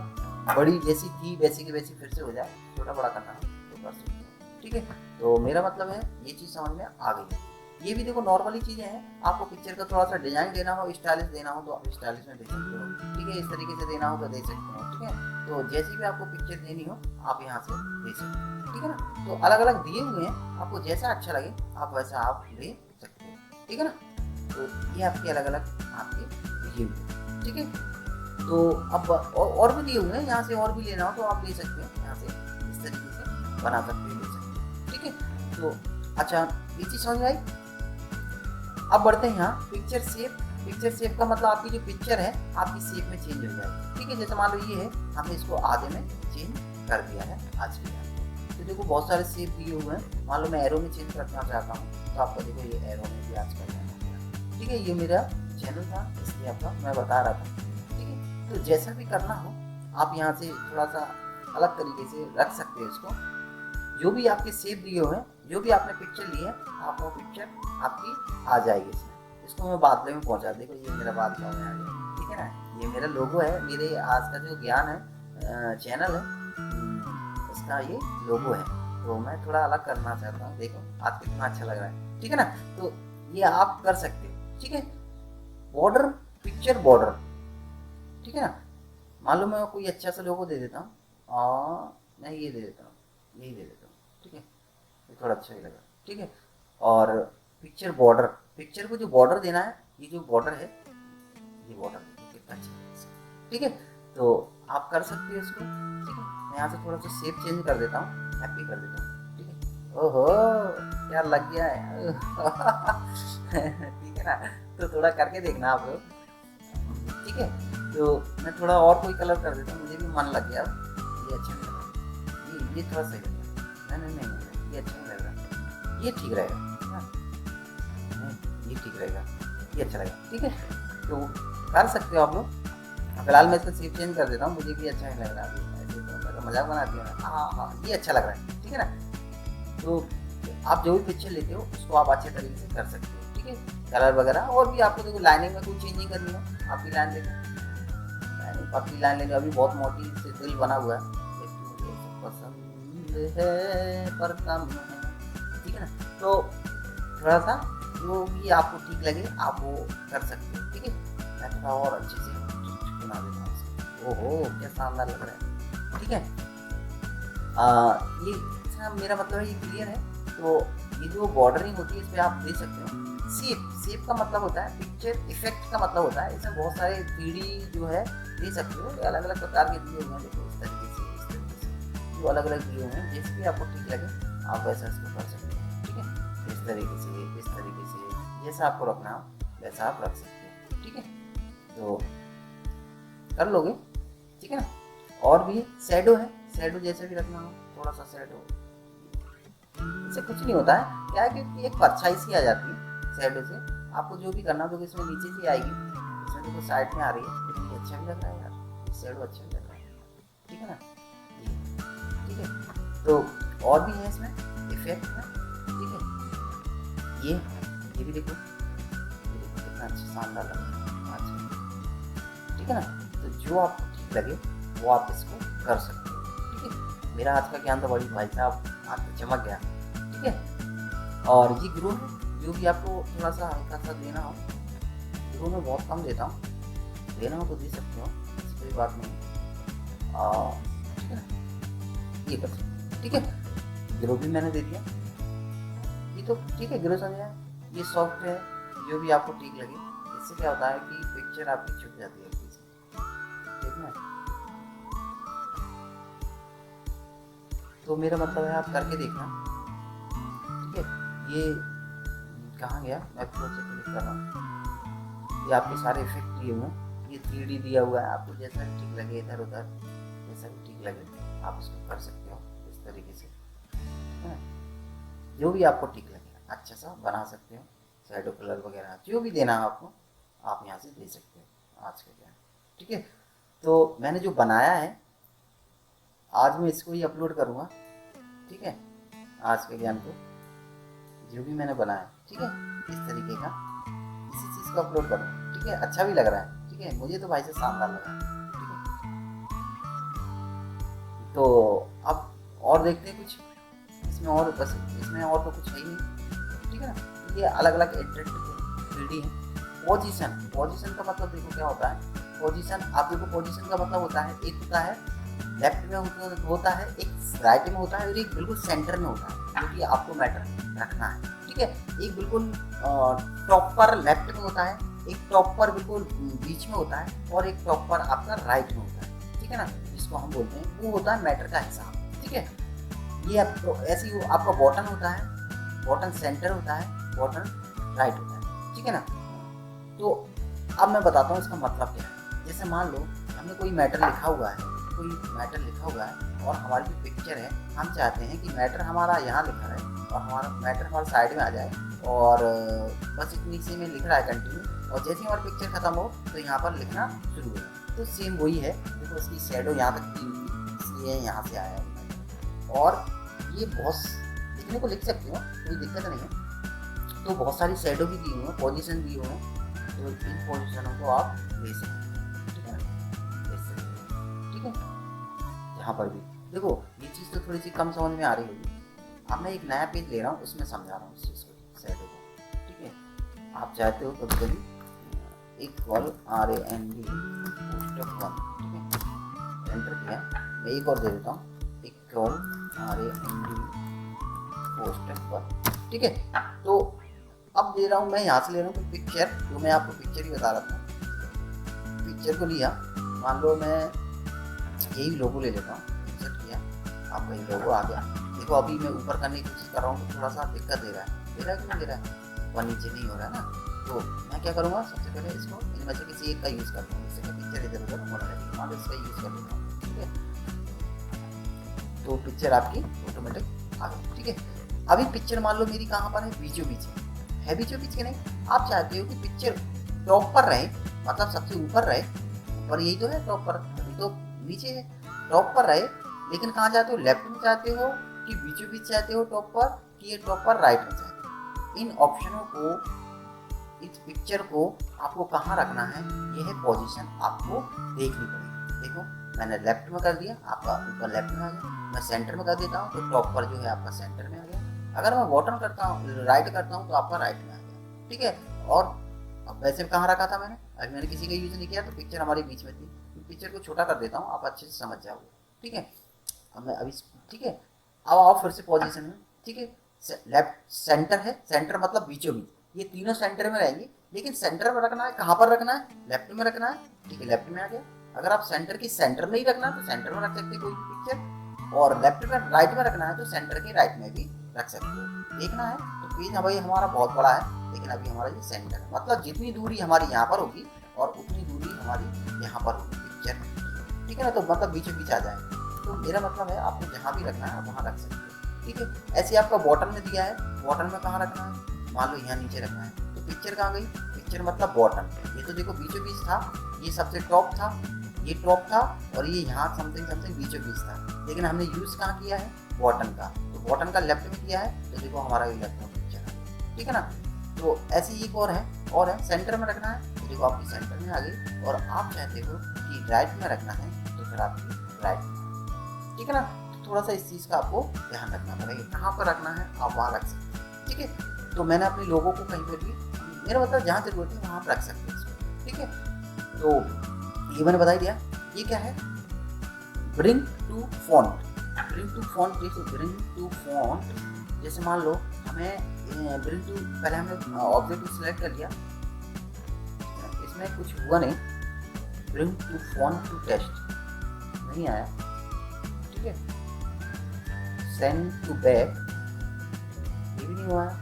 बड़ी जैसी थी वैसी की वैसी फिर से हो जाए, छोटा बड़ा करना हो तो कर सकते हो। ठीक है, तो मेरा मतलब है ये चीज़ समझ में आ गई। ये भी देखो नॉर्मली चीज़ें हैं, आपको पिक्चर का थोड़ा सा डिजाइन देना हो, स्टाइलिश देना हो तो आप स्टाइलिश में दे सकते हो। ठीक है, इस तरीके से देना हो तो दे सकते हो। ठीक है, तो जैसी भी आपको पिक्चर देनी हो आप यहाँ से दे सकते हो। ठीक है ना, तो अलग अलग दिए हुए हैं, आपको जैसा अच्छा लगे आप वैसा आप दे सकते हो। ठीक है ना, तो ये आपके अलग अलग आपके दिए हुए। ठीक है, तो अब और भी दिए हुए हैं, यहाँ से और भी लेना हो तो आप ले सकते हो, यहाँ से इस तरीके से बना सकते हो, ले सकते हो। ठीक है, तो अच्छा ये चीज़ समझ में आई। अब बढ़ते हैं यहाँ पिक्चर शेप का मतलब आपकी जो पिक्चर है आपकी शेप में चेंज हो जाएगी। ठीक है, जैसे मान लो ये है, हमने इसको आधे में चेंज कर दिया है आज के लिए। तो देखो बहुत सारे शेप दिए हुए हैं, मान लो मैं एरो में चेंज करना चाहता हूँ तो आपको देखो ये एरो में भी आज कर देना। ठीक है, ये मेरा चैनल था इसलिए आपका मैं बता रहा था। तो जैसा भी करना हो आप यहाँ से थोड़ा सा अलग तरीके से रख सकते हो इसको। जो भी आपके सेव दिए हुए हैं, जो भी आपने पिक्चर ली है, आप वो पिक्चर आपकी आ जाएगी इसमें। इसको मैं बादल में पहुँचा, देखो ये मेरा बादल में आ गया, ठीक है ना। ये मेरा लोगो है, मेरे आज का जो ज्ञान है चैनल है, इसका ये लोगो है। तो मैं थोड़ा अलग करना चाहता हूँ, देखो आज कितना अच्छा लग रहा है, ठीक है ना। तो ये आप कर सकते हो, ठीक है। बॉर्डर, पिक्चर बॉर्डर, ठीक है ना। मान लो मैं कोई अच्छा सा लोगो दे देता हूँ और मैं ये दे देता हूँ, यही दे देता हूँ, ठीक है, ये थोड़ा अच्छा ही लगा, ठीक है। और पिक्चर बॉर्डर, पिक्चर को जो बॉर्डर देना है, ये जो बॉर्डर है, ये बॉर्डर कितना अच्छा है, ठीक है। तो आप कर सकते हो इसको, ठीक है। मैं यहाँ से थोड़ा सा शेप चेंज कर देता हूँ, हैप्पी कर देता हूँ, ठीक है। ओहो क्या लग गया है ठीक है ना। तो थोड़ा करके देखना आप लोग, ठीक है। तो मैं थोड़ा और कोई कलर कर देता हूँ, मुझे भी मन लग गया, ये अच्छा नहीं लग रहा, ये थोड़ा सही लग रहा है, नहीं ये अच्छा नहीं लग रहा, ये ठीक रहेगा, ये ठीक रहेगा, ये अच्छा लगेगा, ठीक है। तो कर सकते हो आप लोग। फिलहाल मैं इसका शेप चेंज कर देता हूँ, मुझे भी अच्छा नहीं लग रहा, ऐसे तो मजाक बनाती हूँ। हाँ ये अच्छा लग रहा है, ठीक है ना। तो आप जो भी पिक्चर लेते हो उसको आप अच्छे तरीके से कर सकते हो, ठीक है। कलर वगैरह और भी आपको देखो लाइनिंग में कोई चेंजिंग करनी है, आपकी लाइन लेनी, पतली लाइन लेनी, अभी बहुत मोटी से दिल बना हुआ है, पसंद है पर कम है, ठीक है ना। तो थोड़ा सा जो भी आपको ठीक लगे आप वो कर सकते हो, ठीक है। मैं थोड़ा और अच्छे से बना देता हूँ। ओहो क्या शानदार लग रहा है, ठीक है। ये मेरा मतलब है ये क्लियर है। तो ये जो बॉर्डरिंग होती है इस पर आप दे सकते हो। शेप का मतलब होता है, पिक्चर इफेक्ट का मतलब होता है, इसमें बहुत सारे 3D जो है दे सकते हो, अलग अलग प्रकार के दिए हुए हैं, देखो इस तरीके से जो अलग अलग दिए हुए हैं, जैसे भी आपको ठीक लगे आप वैसा इसको कर सकते हो, ठीक है। इस तरीके से जैसा आपको रखना हो वैसा आप रख सकते हो, ठीक है। तो कर लोगे, ठीक है ना। और भी शैडो है, शैडो जैसे भी रखना हो, थोड़ा सा शैडो, इससे कुछ नहीं होता है, क्या है कि एक परछाई सी आ जाती है शैडो से। आपको जो भी करना हो, इसमें नीचे से आएगी, इसमें देखो साइड में आ रही है, लेकिन ये अच्छा भी लग रहा है यार, शैडो अच्छा भी लग रहा है, ठीक है ना, ठीक है। तो और भी है इसमें इफेक्ट में, ठीक है। ये भी देखो, ये देखो कितना अच्छा शानदार लग रहा है, अच्छा, ठीक है ना। तो जो आपको ठीक लगे वो आप इसको कर सकते हो, ठीक है। मेरा आज का ज्ञान तो बड़ी भाई साहब आज तो चमक गया, ठीक है। और ये ग्रो है, जो भी आपको थोड़ा सा हल्का सा देना हो, ग्रो में बहुत कम देता हूँ, देना हो तो दे सकते हो, ऐसी कोई बात नहीं, ठीक है ना। ये कर सकते, ठीक है। ग्रो भी मैंने दे दिया, ये तो ठीक है, ग्रो समझ जाए। ये सॉफ्ट है, जो भी आपको ठीक लगे। इससे क्या होता है कि पिक्चर आपकी छुप जाती है, ठीक है। तो मेरा मतलब है आप करके देखना, ठीक है। ये कहाँ गया, मैं पूरा चेक क्लिक कर रहा हूँ, ये आपके सारे इफेक्ट दिए हुए हैं, ये 3D दिया हुआ है, आपको जैसा भी ठीक लगे, इधर उधर जैसा भी ठीक लगे आप इसको कर सकते हो इस तरीके से, ठीक है। जो भी आपको ठीक लगे अच्छा सा बना सकते हो, शैडो कलर वगैरह जो भी देना है आपको आप यहाँ से दे सकते हो आज के ज्ञान, ठीक है। तो मैंने जो बनाया है आज मैं इसको ही अपलोड करूँगा, ठीक है। आज के ज्ञान को जो भी मैंने बनाया, ठीक है, इस तरीके का इसी चीज़ को अपलोड करूँगा, ठीक है। अच्छा भी लग रहा है, ठीक है, मुझे तो भाई से शानदार लगा, ठीक है। तो अब और देखते हैं कुछ इसमें, और बस इसमें और तो कुछ है ही नहीं, ठीक है ना। ये अलग अलग इंटरेक्टिव 3D है। पोजीशन का मतलब देखो क्या होता है, पोजीशन आप देखो, पोजीशन का मतलब होता है, एक होता है लेफ्ट में होता है, एक राइट में होता है, और एक बिल्कुल सेंटर में होता है, जो कि आपको मैटर रखना है, ठीक है। एक बिल्कुल टॉप पर लेफ्ट में होता है, एक टॉप पर बिल्कुल बीच में होता है, और एक टॉप पर आपका राइट में होता है, ठीक है ना। जिसको हम बोलते हैं वो होता है मैटर का हिसाब, ठीक है। ये आपको ऐसे ही आपका बॉटम होता है, बॉटम सेंटर होता है, बॉटम राइट होता है, ठीक है ना। तो अब मैं बताता हूँ इसका मतलब क्या है। जैसे मान लो हमने कोई मैटर लिखा हुआ है, और हमारी जो पिक्चर है, हम चाहते हैं कि मैटर हमारा यहाँ लिखा है और हमारा मैटर हमारे साइड में आ जाए, और बस इतनी सी में लिख रहा है कंटिन्यू, और जैसे ही हमारी पिक्चर खत्म हो तो यहाँ पर लिखना शुरू हो जाए, तो सेम वही है, देखो इसकी शेडो यहाँ तक दी हुई थी इसलिए यहाँ से आया है। और ये बहुत लिखने को लिख सकते हो, कोई दिक्कत नहीं है। तो बहुत सारी शेडो भी दी हुई है, पोजीशन दी हुई है, तो इन पोजीशनों को आप ले सकते हैं, ठीक है ना, ठीक है। यहाँ पर भी देखो ये चीज़ तो थोड़ी सी कम समझ में आ रही होगी। अब मैं एक नया पेज ले रहा हूँ, उसमें समझा रहा हूँ इस चीज़ को, शेडो को, ठीक है। आप चाहते हो कभी कभी इक्वल RAND पोस्टअप 1, ठीक है, एंटर किया। मैं एक और दे देता हूँ, इक्वल RAND पोस्टअप 1, ठीक है। तो अब दे रहा हूँ मैं, यहाँ से ले रहा हूँ पिक्चर, जो मैं आपको पिक्चर ही बता रहा था। पिक्चर को लिया, मान लो मैं यही लोगो ले लेता हूँ, इंसर्ट किया, आपका ये लोगो आ गया। देखो अभी मैं ऊपर करने की कोशिश कर रहा हूँ तो थोड़ा सा दिक्कत दे रहा है कि नहीं दे रहा है, ऊपर नीचे नहीं हो रहा है ना। तो मैं क्या करूँगा, सबसे पहले इसको इनमें से किसी एक का यूज़ करता हूँ, इससे पिक्चर इधर उधर होना रहेगी, मान लो इसका यूज़ कर लेता हूँ, ठीक है। तो पिक्चर आपकी ऑटोमेटिक आ गई, ठीक है। अभी पिक्चर मान लो मेरी कहाँ पर है, बीचों बीच है, बीचों बीच के नहीं, आप चाहते हो कि पिक्चर टॉप पर रहे, मतलब सबसे ऊपर रहे, ऊपर यही तो है टॉप पर, अभी तो नीचे है, टॉप पर रहे। लेकिन कहाँ चाहते हो, लेफ्ट में चाहते हो कि बीचों बीच चाहते हो टॉप पर, कि ये टॉप पर राइट में चाहते हो। इन ऑप्शनों को, इस पिक्चर को आपको कहाँ रखना है, यह पोजीशन आपको देखनी पड़ेगी। देखो मैंने लेफ्ट में कर दिया, आपका ऊपर लेफ्ट में आ गया। मैं सेंटर में कर देता हूँ तो टॉप पर जो है आपका सेंटर में आ गया। अगर मैं बॉटम करता हूँ, राइट करता हूँ तो आपका राइट में आ गया, ठीक है। और अब वैसे कहाँ रखा था मैंने, अभी मैंने किसी का यूज नहीं किया तो पिक्चर हमारे बीच में थी। पिक्चर को छोटा कर देता हूँ, आप अच्छे से समझ जाओगे, ठीक है। अब मैं अभी, ठीक है, अब आओ फिर से पोजीशन में, ठीक है। लेफ्ट सेंटर है, सेंटर मतलब बीचों बीच, ये तीनों सेंटर में रहेंगे। लेकिन सेंटर में रखना है, कहाँ पर रखना है, लेफ्ट में रखना है, ठीक है, लेफ्ट में आ गया। अगर आप सेंटर की सेंटर में ही रखना है तो सेंटर में रख सकते हैं कोई भी पिक्चर, और लेफ्ट में राइट में रखना है तो सेंटर के राइट में भी रख सकते हो। देखना है तो पेज भाई हमारा बहुत बड़ा है, लेकिन अभी हमारा ये सेंटर है, मतलब जितनी दूरी हमारी यहाँ पर होगी और उतनी दूरी हमारी यहाँ पर होगी पिक्चर, ठीक है ना। तो मतलब बीचों बीच आ जाएगा। तो मेरा मतलब है आपको जहाँ भी रखना है आप वहाँ रख सकते हो, ठीक है। ऐसे आपका बॉटम में दिया है, बॉटम में कहाँ रखना है, मान लो यहाँ नीचे रखना है, तो पिक्चर कहाँ गई, पिक्चर मतलब बॉटम। ये तो देखो बीचों बीच था, ये सबसे टॉप था, ये टॉप था, और ये यहाँ समथिंग समथिंग बीचों बीच था। लेकिन हमने यूज़ कहाँ किया है, बॉटम का, तो बॉटम का लेफ्ट में किया है, तो देखो हमारा ये लेफ्ट में पिक्चर है, ठीक है ना। तो ऐसे ही एक और है सेंटर में रखना है, तो देखो आपकी सेंटर में आ गई। और आप चाहते हो कि राइट में रखना है तो फिर आपकी राइट में, ठीक है ना। तो थोड़ा सा इस चीज़ का आपको ध्यान रखना पड़ेगा, कहाँ पर रखना है आप वहाँ रख सकते हैं, ठीक है। तो मैंने अपने लोगों को कहीं पर भी, मेरा मतलब जहाँ जरूरत है वहाँ पर रख सकते हैं इसको, ठीक है। तो ये मैंने बता दिया। ये क्या है, bring to font. Bring to font, जैसे ब्रिंग टू फॉन्ट, जैसे मान लो हमें ब्रिंग टू, पहले हमने ऑब्जेक्ट सिलेक्ट कर लिया, इसमें कुछ हुआ नहीं, bring to font to text नहीं आया, ठीक है। सेंड टू बैक, ये भी नहीं हुआ है,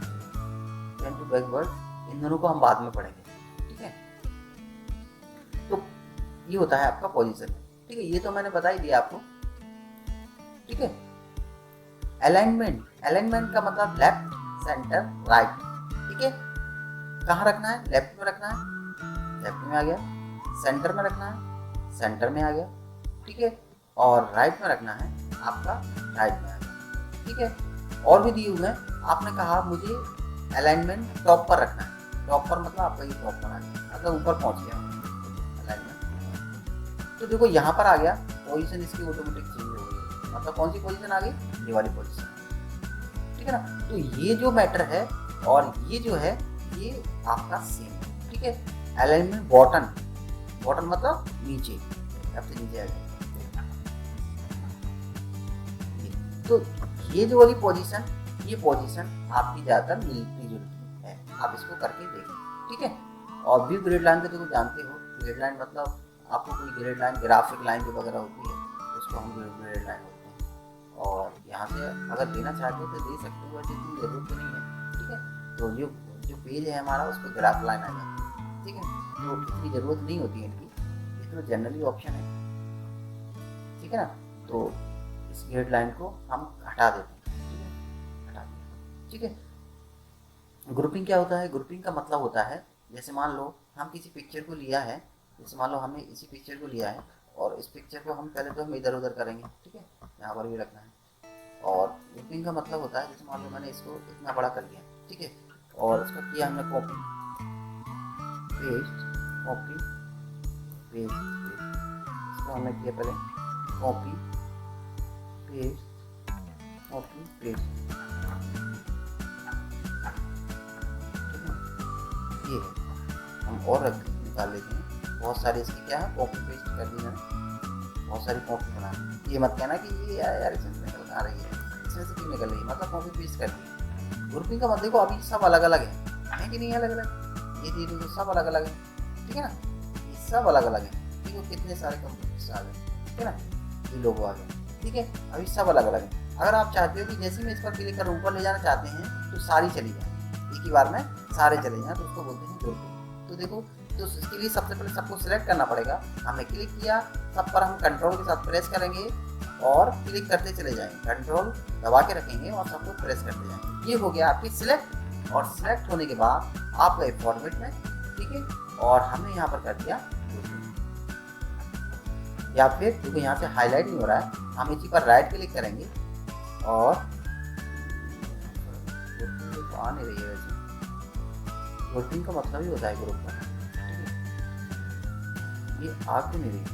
सेंड टू बैकवर्ड, इन दोनों को हम बाद में पढ़ेंगे, ठीक है। तो ये होता है आपका पोजीशन, ठीक है। ये तो मैंने बता ही दिया आपको, ठीक है। अलाइनमेंट, अलाइनमेंट का मतलब लेफ्ट सेंटर राइट, ठीक है। कहाँ रखना है, लेफ्ट में रखना है, लेफ्ट में आ गया। सेंटर में रखना है, सेंटर में आ गया, ठीक है। और राइट में रखना है, आपका राइट में आ गया, ठीक है। और भी दिए हुए हैं, आपने कहा मुझे अलाइनमेंट टॉप पर रखना है, टॉप पर मतलब आपका ये टॉप पर आ गया, मतलब ऊपर पहुंच गया अलाइनमेंट। तो देखो यहाँ पर आ गया, पोजीशन इसकी ऑटोमेटिक चेंज हो गई, मतलब कौन सी पोजीशन आ गई, ये वाली पोजीशन, ठीक है ना। तो ये जो मैटर है और ये जो है ये आपका सेम, ठीक है। अलाइनमेंट बॉटम, बॉटम मतलब नीचे, सबसे नीचे आ गया। तो ये जो वाली पोजीशन, ये पोजीशन आपकी ज़्यादातर मिलती जुलती है, आप इसको करके देखें, ठीक है। और व्यू ग्रिड लाइन तो देखो जानते हो, ग्रिड लाइन मतलब आपको कोई ग्रिड लाइन, ग्राफिक लाइन जो वगैरह होती है उसको हम ग्रिड लाइन होते हैं। और यहाँ से अगर देना चाहते हो तो दे सकते हो, वैसे इतनी ज़रूरत तो नहीं है, ठीक है। तो जो पेज है हमारा उस पर ग्राफ लाइन आ जाती है, ठीक है। तो इतनी ज़रूरत नहीं होती है इनकी, ये तो जनरली ऑप्शन है, ठीक है ना। तो इस ग्रिड लाइन को हम हटा देते हैं, ठीक है, हटा दिया, ठीक है। ग्रुपिंग क्या होता है, ग्रुपिंग का मतलब होता है, जैसे मान लो हम किसी पिक्चर को लिया है, जैसे मान लो हमने इसी पिक्चर को लिया है और इस पिक्चर को हम पहले तो हम इधर उधर करेंगे, ठीक है, यहाँ पर भी रखना है। और ग्रुपिंग का मतलब होता है जैसे मान लो मैंने इसको इतना बड़ा कर लिया, ठीक है, और इसका किया हमने कॉपी पेस्ट, कॉपी पेस्ट, इसको हमने किया पहले कॉपी पेस्ट, कॉपी पेस्ट, ठीक है, ये है। हम और रख निकाल लेते हैं, बहुत सारे इसकी क्या है कॉपी पेस्ट कर दी मैंने, बहुत सारी कॉपी बना। ये मत कहना कि ये यार इसमें निकल आ रही है, इसमें से क्यों निकल रही है, मतलब कॉपी पेस्ट कर दी। ग्रुपिंग का मतलब देखो अभी सब अलग अलग है कि नहीं अलग अलग, ये देखो सब अलग अलग है, ठीक है ना, ये सब अलग अलग है। देखो कितने सारे कंप्यूटर्स आ गए, ठीक है ना, ये लोगो आ गए, ठीक है, अभी सब अलग अलग है। अगर आप चाहते हो कि जैसे मैं इस पर क्लिक कर ऊपर ले जाना चाहते हैं तो सारी चली जाए, एक ही बार में सारे चले जाए, तो उसको बोलते हैं ग्रुपिंग। तो देखो, तो इसके लिए सबसे पहले सबको सिलेक्ट करना पड़ेगा। हमने क्लिक किया, सब पर हम कंट्रोल के साथ प्रेस करेंगे और क्लिक करते चले जाएंगे, कंट्रोल दबा के रखेंगे और सबको प्रेस करते जाएंगे। ये हो गया आपकी सिलेक्ट। और सिलेक्ट होने के बाद आप गए फॉर्मेट में, ठीक है, और हमने यहाँ पर कर दिया या फिर क्योंकि यहाँ से हाईलाइट नहीं हो रहा है, हम इसी पर राइट क्लिक करेंगे और तो आ नहीं रही है वैसे, ग्रुपिंग का मतलब ही होता है ग्रुप का, ये आ क्यों नहीं रही,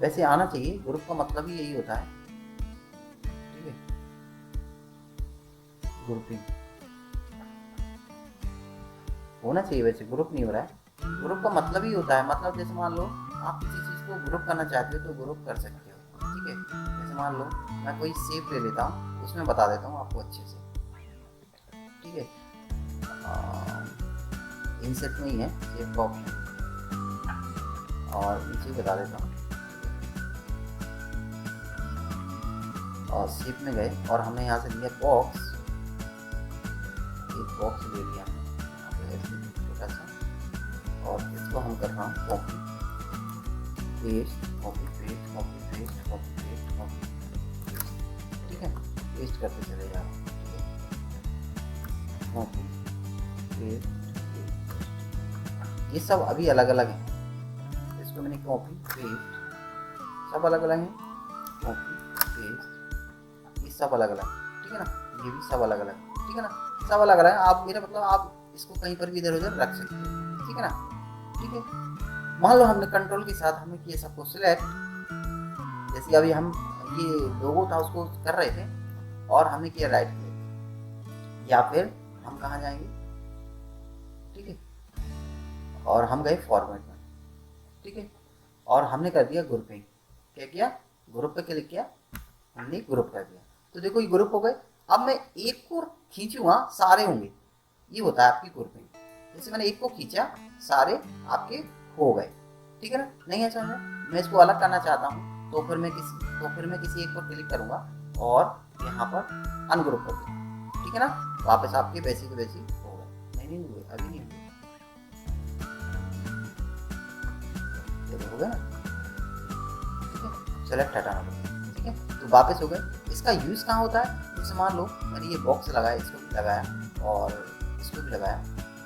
वैसे आना चाहिए, ग्रुप का मतलब ही यही होता है, ठीक है, ग्रुपिंग होना चाहिए, वैसे ग्रुप नहीं हो रहा है। ग्रुप का मतलब ही होता है, मतलब जैसे मान लो आप किसी चीज़ को ग्रुप करना चाहते हो तो ग्रुप कर सकते हो, ठीक है। जैसे मान लो मैं कोई शेप ले लेता हूँ, उसमें बता देता हूँ आपको अच्छे से, ठीक है, इंसर्ट में ही है शेप का ऑप्शन और नीचे बता देता हूँ, और शेप में गए और हमने यहाँ से लिया बॉक्स, एक बॉक्स ले लिया छोटा सा, और इसको हम कर रहा हूँ copy paste, copy paste, copy paste, copy paste, copy paste, ठीक है, पेस्ट करते चले जा रहा हूँ, ठीक है, कॉपी पेस्ट, ये सब अभी अलग अलग हैं, इसको मैंने कॉपी पेस्ट, सब अलग अलग हैं, कॉपी पेस्ट, ये सब अलग अलग, ठीक है ना, ये भी सब अलग अलग, ठीक है ना, सब अलग अलग। आप मेरा मतलब आप इसको कहीं पर भी इधर उधर रख सकते हो, ठीक है ना, ठीक है। मान लो हमने कंट्रोल के साथ हमने किया सबको सिलेक्ट, जैसे अभी हम ये लोगो था उसको कर रहे थे और हमने किया राइट क्लिक, या फिर हम कहाँ जाएंगे, ठीक है, और हम गए फॉर्मेट में, ठीक है, और हमने कर दिया ग्रुपिंग, क्या किया, ग्रुप पे क्लिक किया, हमने ग्रुप कर दिया, तो देखो ये ग्रुप हो गए। अब मैं एक को खींचूंगा सारे होंगे, ये होता है आपकी ग्रुपिंग। जैसे मैंने एक को खींचा सारे आपके हो गए, ठीक है ना, नहीं है समझ में। मैं इसको अलग करना चाहता हूँ तो फिर मैं किसी एक पर क्लिक करूंगा और यहाँ पर अनग्रुप कर दूँगा, ठीक है ना, वापस आपके वैसी के वैसी हो गए। नहीं हुए, अभी नहीं हुए, हो गया ना, ठीक है, सेलेक्ट हटाना पड़ेगा, ठीक है, तो वापस हो गए। इसका यूज़ कहाँ होता है, जैसे मान लो मैंने ये बॉक्स लगाया, इसको भी लगाया और इसको भी लगाया,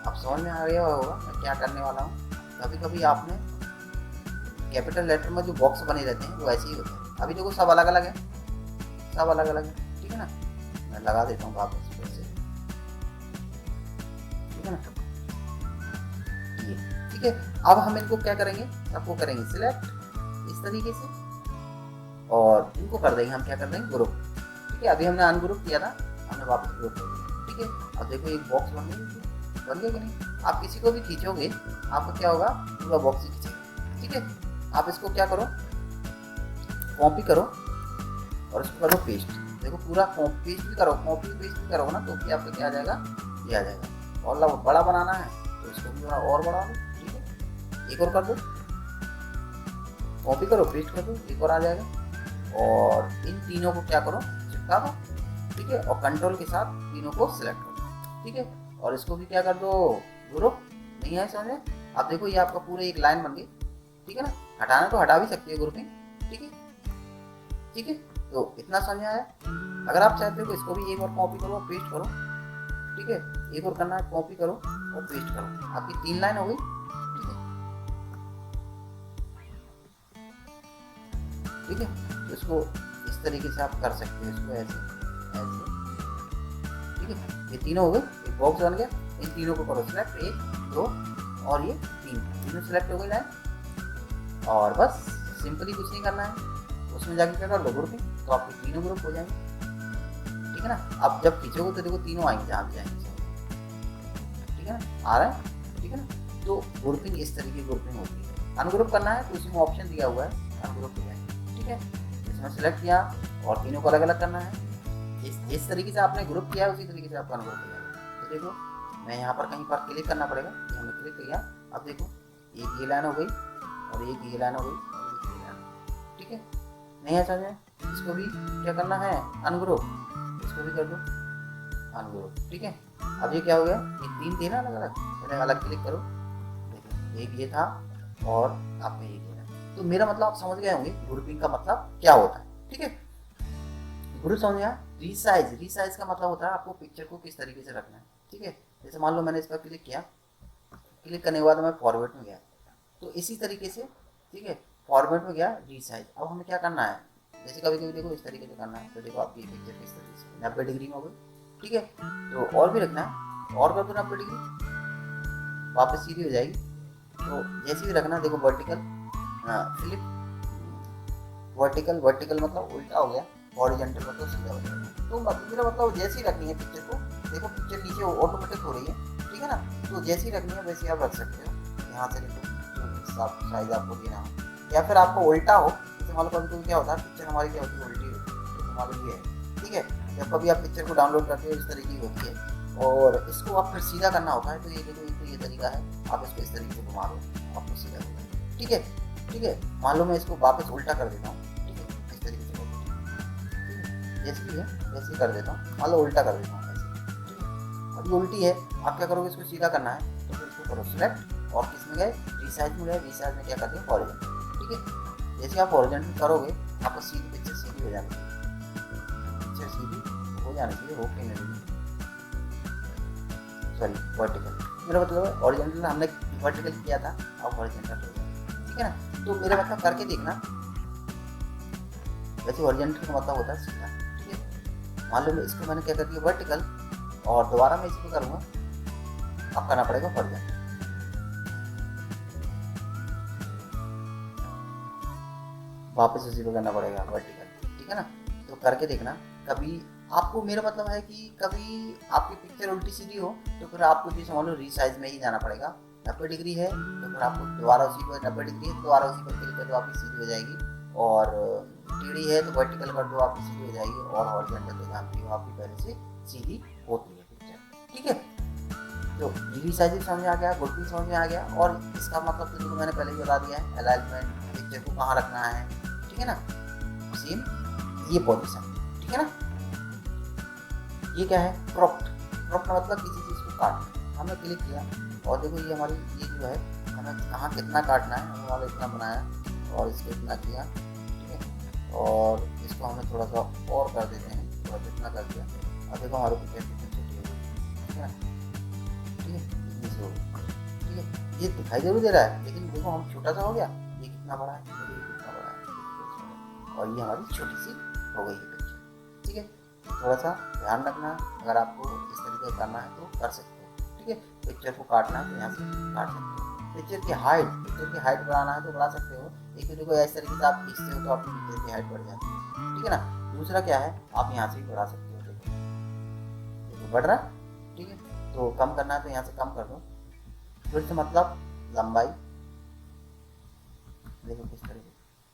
अब समझ में आ गया होगा मैं क्या करने वाला हूँ। कभी कभी आपने कैपिटल लेटर में जो बॉक्स बने रहते हैं वो ऐसे ही होते हैं। अभी देखो सब अलग अलग है, सब अलग अलग है, ठीक है ना, मैं लगा देता हूँ वापस फिर से, ठीक है ना, ये ठीक है। अब हम इनको क्या करेंगे, सबको करेंगे सिलेक्ट इस तरीके से और इनको कर देंगे हम क्या कर देंगे ग्रुप, ठीक है। अभी हमने अनग्रुप किया था, हमने वापस ग्रुप कर दिया, ठीक है। अब देखो एक बॉक्स बन गया कि नहीं। आप किसी को भी खींचोगे आपको क्या होगा, पूरा बॉक्स ही खींचेगा, ठीक है। आप इसको क्या करो, कॉपी करो और इसको करो पेस्ट। देखो पूरा पेस्ट भी करो, कॉपी पेस्ट भी करोगे ना तो भी आपको क्या आ जाएगा, ये आ जाएगा। और बड़ा बनाना है तो इसको भी थोड़ा और बढ़ा दो, ठीक है, एक और कर दो, कॉपी करो पेस्ट कर दो, एक और आ जाएगा। और इन तीनों को क्या करो, चिपका दो, ठीक है, और कंट्रोल के साथ तीनों को सिलेक्ट करो, ठीक है। और इसको भी क्या कर दो, ग्रुप, नहीं है समझ में। अब देखो ये आपका पूरा एक लाइन बन गई, ठीक है ना। हटाना तो हटा भी सकते हो ग्रुपिंग, ठीक है, ठीक है। तो इतना समझ में आया। अगर आप चाहते हो तो इसको भी एक बार कॉपी करो पेस्ट करो, ठीक है, एक और करना है, कॉपी करो और पेस्ट करो, आपकी 3 लाइन हो गई। ठीक है। तो इसको इस तरीके से आप कर सकते हो, इसको ऐसे ऐसे, ठीक है। ये तीनों हो गए, एक बॉक्स बन गया। इन तीनों को करो सिलेक्ट, 1 2 और ये 3, तीनों सिलेक्ट हो गए लाइन। और बस सिंपली कुछ नहीं करना है, उसमें जाके क्या कर लो ग्रुपिंग, तो आपके तीनों ग्रुप हो जाएंगे, ठीक है ना। अब जब खींचोगे तो देखो तीनों आएंगे जहाँ भी जाएंगे, ठीक है ना, आ रहा है, ठीक है ना। तो ग्रुपिंग इस तरीके की ग्रुपिंग होती है। अनग्रुप करना है तो उसमें ऑप्शन दिया हुआ है अनग्रुप हो जाएंगे, ठीक है। इसमें सेलेक्ट किया और तीनों को अलग अलग करना है। जिस तरीके से आपने ग्रुप किया है उसी तरीके से आपका अनग्रुप हो जाएगा। तो देखो मैं यहाँ पर कहीं पर क्लिक करना पड़ेगा, हमने क्लिक किया। अब देखो एक ये लाइन हो गई और एक ये लाइन हो गई और एक ये लाइन, ठीक है। नहीं है समझ में, इसको भी क्या करना है अनग्रुप, इसको भी कर दो अनग्रुप, ठीक है। अब ये क्या हो गया, ये 3 थे ना अलग अलग, मैंने अलग क्लिक करो, देखो एक ये था और आपने ये किया। तो मेरा मतलब आप समझ गए होंगे ग्रुपिंग का मतलब क्या होता है, ठीक है। ग्रुप समझ गया। रीसाइज, रीसाइज का मतलब होता है आपको पिक्चर को किस तरीके से रखना है, ठीक है। जैसे मान लो मैंने इस पर क्लिक किया, क्लिक करने के बाद मैं फॉरवर्ड में गया, तो इसी तरीके से, ठीक है, फॉरवर्ड में गया रीसाइज। अब हमें क्या करना है, जैसे कभी कभी देखो इस तरीके से करना है, तो देखो आपकी पिक्चर किस तरीके से 90 डिग्री में हो गई, ठीक है। तो और भी रखना है, और कर दो 90 डिग्री, वापस सीधी हो जाएगी। तो जैसे भी रखना, देखो वर्टिकल फ्लिप, वर्टिकल, वर्टिकल मतलब उल्टा हो गया, हॉरिजॉन्टल मतलब सीधा हो जाएगा। तो मेरा मतलब जैसे ही रखनी है पिक्चर को, देखो पिक्चर नीचे ऑटोमेटिक हो रही है, ठीक है ना। तो जैसे ही रखनी है वैसे आप रख सकते हो। यहाँ से देखो जो साइज आपको देना हो, या फिर आपको उल्टा हो, जैसे मान लो कभी कभी क्या होता है पिक्चर हमारी क्या होती है उल्टी होती है, जैसे मान लो ये है, ठीक है। जब कभी आप पिक्चर को डाउनलोड करते हो इस तरीके की होती है, और इसको आप फिर सीधा करना होता है। तो ये देखो ये तरीका है, आप इसको इस तरीके से घुमा दो, आपको सीधा हो जाएगा, ठीक है, ठीक है। मान लो मैं इसको वापस उल्टा कर देता हूँ, ठीक है, इस तरीके से, जैसे भी है वैसे ही कर देता हूँ, मान लो उल्टा कर देता हूँ ऐसे, ठीक है। अब ये उल्टी है, आप क्या करोगे, इसको सीधा करना है तो फिर इसको करो सिलेक्ट और किस में गए, रीसाइज में गए। रीसाइज में क्या करते हैं, हॉरिजॉन्टल, ठीक है। जैसे आप हॉरिजॉन्टल करोगे आपको सीधी पिक्चर सीधी हो जानी चाहिए, पिक्चर सीधी हो जानी चाहिए, होके नहीं, सॉरी वर्टिकल, मेरा मतलब है हॉरिजॉन्टल हमने वर्टिकल किया था, अब हॉरिजॉन्टल हो गया, ठीक है ना। तो मेरा मतलब करके देखना, वैसे हॉरिजॉन्टल का मतलब होता है सीधा, ठीक है। मान लो इसको मैंने क्या कर दिया वर्टिकल, और दोबारा मैं इसको करूँगा, अब करना पड़ेगा हॉरिजॉन्टल, वापस उसी को करना पड़ेगा वर्टिकल, ठीक है ना। तो करके देखना। कभी आपको, मेरा मतलब है कि कभी आपकी पिक्चर उल्टी सीधी हो तो फिर आपको जैसे मान लो रीसाइज में ही जाना पड़ेगा। 90 डिग्री है तो फिर आपको दोबारा उसी को, 90 डिग्री है तो दोबारा उसी पर क्लिक कर दो, आपकी सीधी हो जाएगी। और टेढ़ी है तो वर्टिकल कर दो, आपकी सीधी हो जाएगी। और हॉरिजॉन्टल तो जानती हो आपकी पहले से सीधी होती है पिक्चर, ठीक है। तो रीसाइजिंग समझ में आ गया, ग्रुपिंग समझ में आ गया, और इसका मतलब तो मैंने पहले ही बता दिया है, अलाइनमेंट, पिक्चर को कहाँ रखना है, ठीक है ना। सेम ये पोजीशन, ठीक है ना। ये क्या है, क्रॉप्ड, क्रॉप्ड का मतलब किसी चीज़ को काटना। हमने क्लिक किया और देखो ये हमारी ये जो है, हमें कहाँ कितना काटना है, हमने वाला इतना बनाया और इसको इतना किया, ठीक है। और इसको हमें थोड़ा सा और कर देते हैं, थोड़ा जितना कर दिया। और देखो हमारी पिक्चर कितनी छोटी हो गई, ठीक है ना, ठीक है, इतनी सी हो गई, ठीक है। ये दिखाई जरूर दे रहा है लेकिन देखो हम छोटा सा हो गया, ये कितना बड़ा है, ये कितना बड़ा है, और ये हमारी छोटी सी हो गई है पिक्चर, ठीक है। थोड़ा सा ध्यान रखना, अगर आपको इस तरीके करना है तो कर सकते हो, ठीक है। पिक्चर को काटना है तो यहाँ से काट सकते हो। पिक्चर की हाइट बढ़ाना है तो बढ़ा सकते हो। एक वीडियो को इस तरीके से आप खींचते हो तो आपकी पिक्चर की हाइट बढ़ जाती है, ठीक है ना। दूसरा क्या है, आप यहाँ से भी बढ़ा सकते हो, देखो बढ़ रहा है, ठीक है। तो कम करना है तो यहाँ से कम कर दो, फिर से मतलब लंबाई देखो किस तरीके,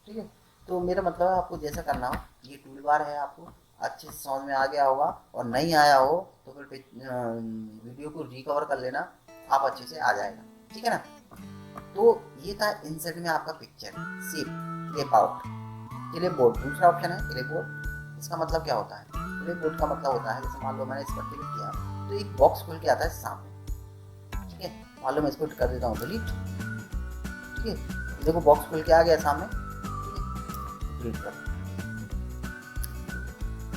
ठीक है। तो मेरा मतलब है आपको जैसा करना हो, ये टूल बार है, आपको अच्छे से समझ में आ गया होगा। और नहीं आया हो तो फिर वीडियो को रिकवर कर लेना, आप अच्छे से आ जाएगा, ठीक है ना। तो ये था इंसर्ट में आपका picture shape, clip out, clip board. दूसरा ऑप्शन है क्लिप बोर्ड। इसका मतलब क्या होता है, क्लिप बोर्ड का मतलब होता है, जैसे मान लो मैंने इस पर क्लिक किया तो एक बॉक्स खुल के आता है सामने, ठीक है। मान लो मैं इसको कर देता हूँ डिलीट, ठीक है। देखो बॉक्स खुल के आ गया सामने, ठीक है, डिलीट कर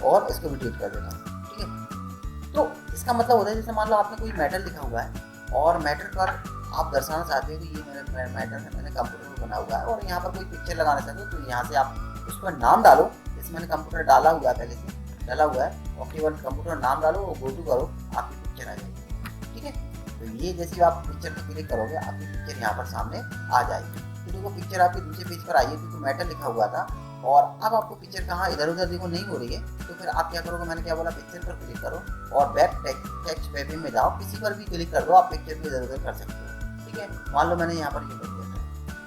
और इसको भी डिलीट कर देता हूँ, ठीक है। तो इसका मतलब होता है जैसे मान लो आपने कोई मैटर लिखा हुआ है और मैटर पर आप दर्शाना चाहते हो कि ये मेरा मैटर है, मैंने कंप्यूटर में बना हुआ है, और यहाँ पर कोई पिक्चर लगाना चाहते हो तो यहाँ से आप उस पर नाम डालो, जैसे मैंने कंप्यूटर डाला हुआ है, पहले से डाला हुआ है, और केवल कंप्यूटर नाम डालो, गो टू करो, आपकी पिक्चर आ जाएगी। ठीक है, तो ये जैसे आप पिक्चर पे क्लिक करोगे आपकी पिक्चर यहाँ पर सामने आ जाएगी। तो देखो पिक्चर आपके दूसरे पेज पर आई है, क्योंकि मेटल लिखा हुआ था, और अब आपको पिक्चर कहाँ इधर उधर देखो नहीं हो रही है, तो फिर आप क्या करोगे, मैंने क्या बोला, पिक्चर पर क्लिक करो और बैक टेक्स्ट वेबिंग में जाओ, किसी पर भी क्लिक कर दो, आप पिक्चर को इधर उधर कर सकते हो। ठीक है, मान लो मैंने यहाँ पर ये कर दिया।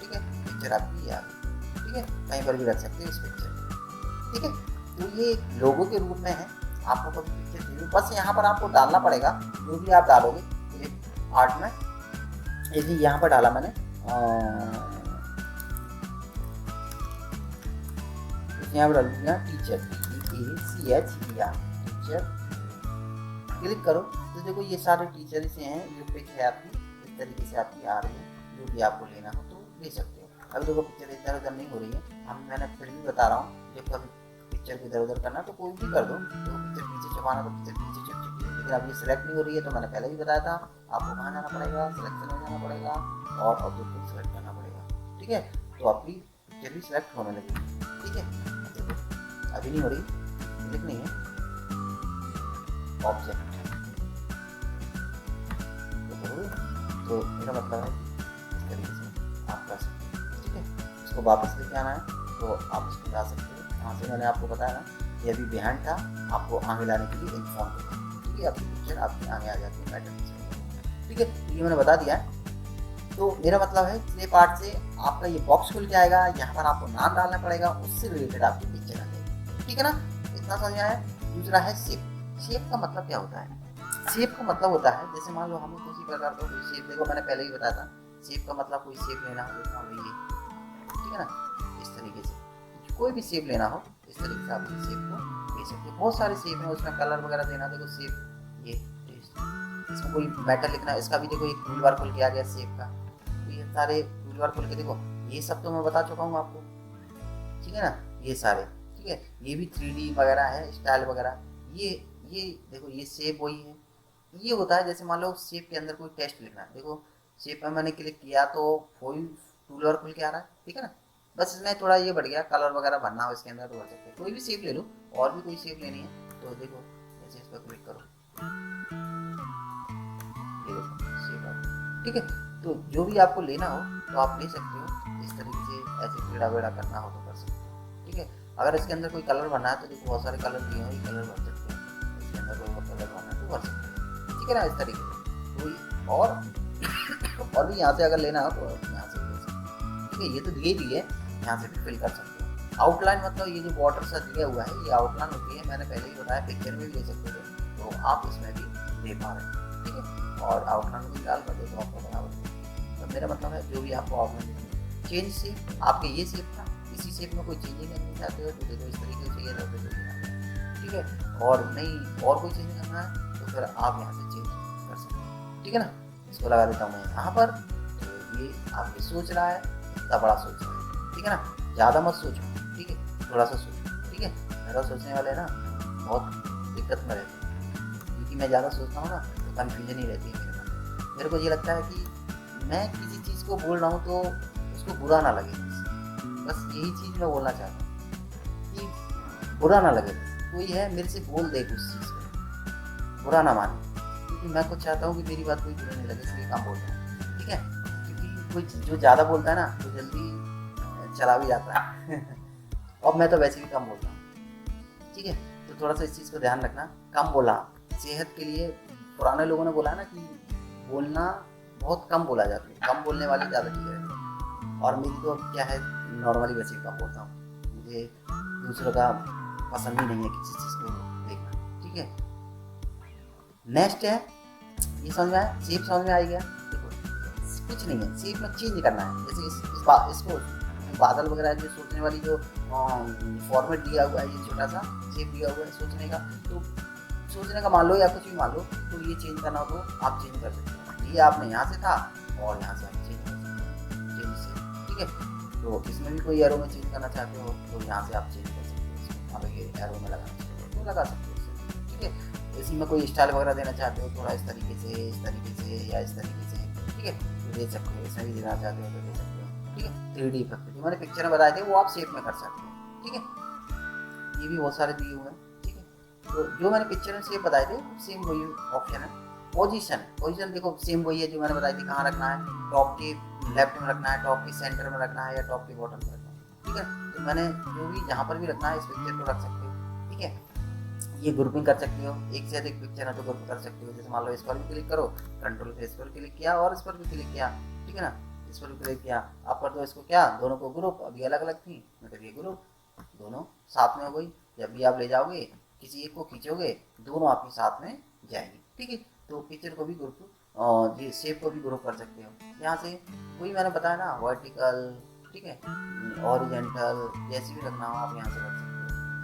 ठीक है, पिक्चर आपकी ये आ गई। ठीक है, कहीं पर भी रख सकते हो इस पिक्चर। ठीक है, तो ये लोगों के रूप में है, आपको कभी पिक्चर चाहिए बस यहाँ पर आपको डालना पड़ेगा जो भी आप डालोगे आर्ट में। यदि यहाँ पर डाला मैंने यहाँ पर डाल दिया टीचर, TACHER टीचर, क्लिक करो तो देखो ये सारे टीचर से हैं, जो पिक है आपकी इस तरीके से आपकी आ रही है, जो भी आपको लेना हो तो ले सकते हो। अभी देखो पिक्चर इधर उधर नहीं हो रही है, मैंने फिर भी बता रहा हूँ, जब कभी पिक्चर को इधर उधर करना तो कोई भी कर दो, तो पिक्चर पीछे छुपाना तो पिक्चर पीछे छुप चुकी है, लेकिन अब ये सिलेक्ट नहीं हो रही है, तो मैंने पहले भी बताया था आपको कहाँ जाना पड़ेगा, सिलेक्शन में जाना पड़ेगा और ऑब्जेक्ट को सिलेक्ट करना पड़ेगा। ठीक है, तो आपकी पिक्चर भी सिलेक्ट होने लगेगी। ठीक है, देखो अभी नहीं हो रही, क्लिक नहीं है, ऑब्जेक्ट तो मेरा मतलब है इस तरीके से आप कर सकते हो। ठीक है, इसको वापस लेके आना है तो आप इसको ला सकते हो। यहाँ से मैंने आपको बताया ना ये अभी बिहाइंड था, आपको आगे लाने के लिए इन्फॉर्म करना। ठीक है, आपकी पिक्चर आपके आगे आ जाती है पैटर्न से। ठीक है, ये मैंने बता दिया है। तो मेरा मतलब है क्ले पार्ट से आपका ये बॉक्स खुल जाएगा, यहाँ पर आपको नाम डालना पड़ेगा, उससे रिलेटेड आपकी पिक्चर आ जाएगी। ठीक है ना, इतना समझ आया है। दूसरा है शेप। शेप का मतलब क्या होता है? शेप का मतलब होता है, जैसे मान लो हमें किसी प्रकार का कोई शेप, देखो मैंने पहले ही बताया था, शेप का मतलब कोई शेप लेना हो, जैसे मान लो ये, ठीक है ना, इस तरीके से कोई भी शेप लेना हो, इस तरीके से आप इस शेप को ले सकते हो। बहुत सारे शेप हैं, उसमें कलर वगैरह देना, देखो शेप ये, इसमें कोई मैटर लिखना है, इसका भी देखो एक टूल बार खुल के आ गया शेप का, तो ये सारे टूल बार खुल के देखो, ये सब तो मैं बता चुका हूँ आपको। ठीक है ना, ये सारे, ठीक है, ये भी 3D वगैरह है, स्टाइल वगैरह, ये देखो ये शेप वही है। ये होता है जैसे मान लो शेप के अंदर कोई टेक्स्ट लिखना है, देखो शेप में मैंने क्लिक किया तो कोई टूल बार खुल के आ रहा है। ठीक है ना, बस इसमें थोड़ा ये बढ़ गया, कलर वगैरह भरना हो इसके अंदर तो भर सकते हैं, कोई भी शेप ले लो, और भी कोई शेप लेनी है तो देखो जैसे इस पर क्लिक करो, ये देखो शेप आ गया। ठीक है, तो जो भी आपको लेना हो तो आप ले सकते हो, इस तरीके से ऐसे टेढ़ा वेढ़ा करना हो तो कर सकते हो। ठीक है, अगर इसके अंदर कोई कलर भरना है तो देखो बहुत सारे कलर दिए हैं, ये कलर भर सकते हैं, इसके अंदर कोई कलर भरना है तो भर सकते हैं। ठीक है ना, इस तरीके से कोई और भी यहाँ से अगर लेना हो तो यहाँ से भी ले सकते हैं। ठीक है, ये तो दिए ही है, यहाँ से भी फिल कर सकते हो। आउटलाइन मतलब ये जो बॉर्डर सा दिया हुआ है, ये आउटलाइन होती है, मैंने पहले ही बताया, पिक्चर में भी ले सकते थे, तो आप इसमें भी ले पा रहे हैं। ठीक है, और आउटलाइन भी डाल कर देखो आपको बराबर। तो मेरा मतलब है जो भी आपको आउटलाइन चेंज से आपके ये शेप था, इसी शेप में कोई चेंजिंग करना चाहते हो तो देखो इस तरीके से चाहिए तो ठीक है, और नहीं और कोई चेंज करना है तो फिर आप यहाँ से चेंज कर सकते हैं। ठीक है ना, इसको लगा देता हूँ मैं यहाँ पर, तो ये आप ये सोच रहा है, इतना बड़ा सोच रहा है। ठीक है ना, ज़्यादा मत सोचो, ठीक है, थोड़ा सा सोचो। ठीक है, ज़्यादा सोचने वाले ना बहुत दिक्कत में रहते हैं, क्योंकि मैं ज़्यादा सोचता हूँ ना तो कन्फ्यूजन ही रहती है मेरे मन। मेरे को ये लगता है कि मैं किसी चीज़ को बोल रहा हूँ तो उसको बुरा ना लगे, बस यही चीज़ मैं बोलना चाहता हूँ कि बुरा ना लगे, कोई है मेरे से बोल दे उस चीज़ को, बुरा ना माने, क्योंकि मैं कुछ चाहता हूँ कि मेरी बात कोई बुरा नहीं लगे, इसलिए काम बोल रहा हूँ। ठीक है, क्योंकि कोई जो ज़्यादा बोलता है ना वो तो जल्दी चला भी जाता है और मैं तो वैसे भी कम बोलता हूँ। ठीक है, तो थोड़ा सा इस चीज़ को ध्यान रखना, कम बोला सेहत के लिए। पुराने लोगों ने बोला है ना कि बोलना बहुत कम बोला जाता है, कम बोलने वाली ज़्यादा चीज़ें रहती हैं, और मेरी तो क्या है नॉर्मली वैसे ही कम बोलता हूँ, मुझे दूसरों का पसंद ही नहीं है किसी चीज़ को देखना। ठीक है, नेक्स्ट है, ये समझ में आया, शेप समझ में आ गया। देखो कुछ नहीं है, शेप में चेंज करना है, जैसे इसको बादल वगैरह जो सोचने वाली जो फॉर्मेट दिया हुआ है, ये छोटा सा शेप दिया हुआ है सोचने का, तो सोचने का मान लो या कुछ भी मान लो, तो ये चेंज करना हो तो आप चेंज कर सकते हो। ये आपने यहाँ से था और यहाँ से आप चेंज कर सकते हो, चेंज से। ठीक है, तो इसमें भी कोई एरो में चेंज करना चाहते हो तो यहाँ से आप चेंज कर सकते हो, मान लो ये एरो में लगाना चाहते हो तो लगा सकते हो। ठीक है, इसी में कोई स्टाइल वगैरह देना चाहते हो थोड़ा इस तरीके से या इस तरीके से, ठीक है, तो दे सकते हो। इसमें भी देना चाहते हो तो दे सकते हो। ठीक है, 3D इफेक्ट जो मैंने पिक्चर में बताए थे वो आप शेप में कर सकते हो। ठीक है, ये भी बहुत सारे दिए हुए हैं। ठीक है, तो जो मैंने पिक्चर में शेप बताए थे सेम वही ऑप्शन है। पोजीशन देखो सेम वही है जो मैंने बताई थी, कहाँ रखना है, टॉप के लेफ्ट में रखना है, टॉप के सेंटर में रखना है, या टॉप के बॉटम में रखना है। ठीक है, तो मैंने जो भी जहाँ पर भी रखना है इस पिक्चर को रख सकते हो। ठीक है, ये ग्रुपिंग कर सकते हो, एक से अधिक पिक्चर है तो ग्रुप कर सकते हो। जैसे मान लो इस पर भी क्लिक करो, कंट्रोल से इस पर क्लिक किया और इस पर भी क्लिक किया। ठीक है ना, इस पर भी क्लिक किया, आप कर दो इसको क्या, दोनों को ग्रुप। अभी अलग अलग थी, मैं कर ये ग्रुप, दोनों साथ में हो गई। जब भी आप ले जाओगे किसी एक को खींचोगे, दोनों आपके साथ में जाएंगे। ठीक है, तो पिक्चर को भी ग्रुप और ये शेप को भी ग्रुप कर सकते हो। यहाँ से वही मैंने बताया ना, वर्टिकल, ठीक है, हॉरिजॉन्टल, जैसे भी रखना हो आप यहाँ से रख सकते हो।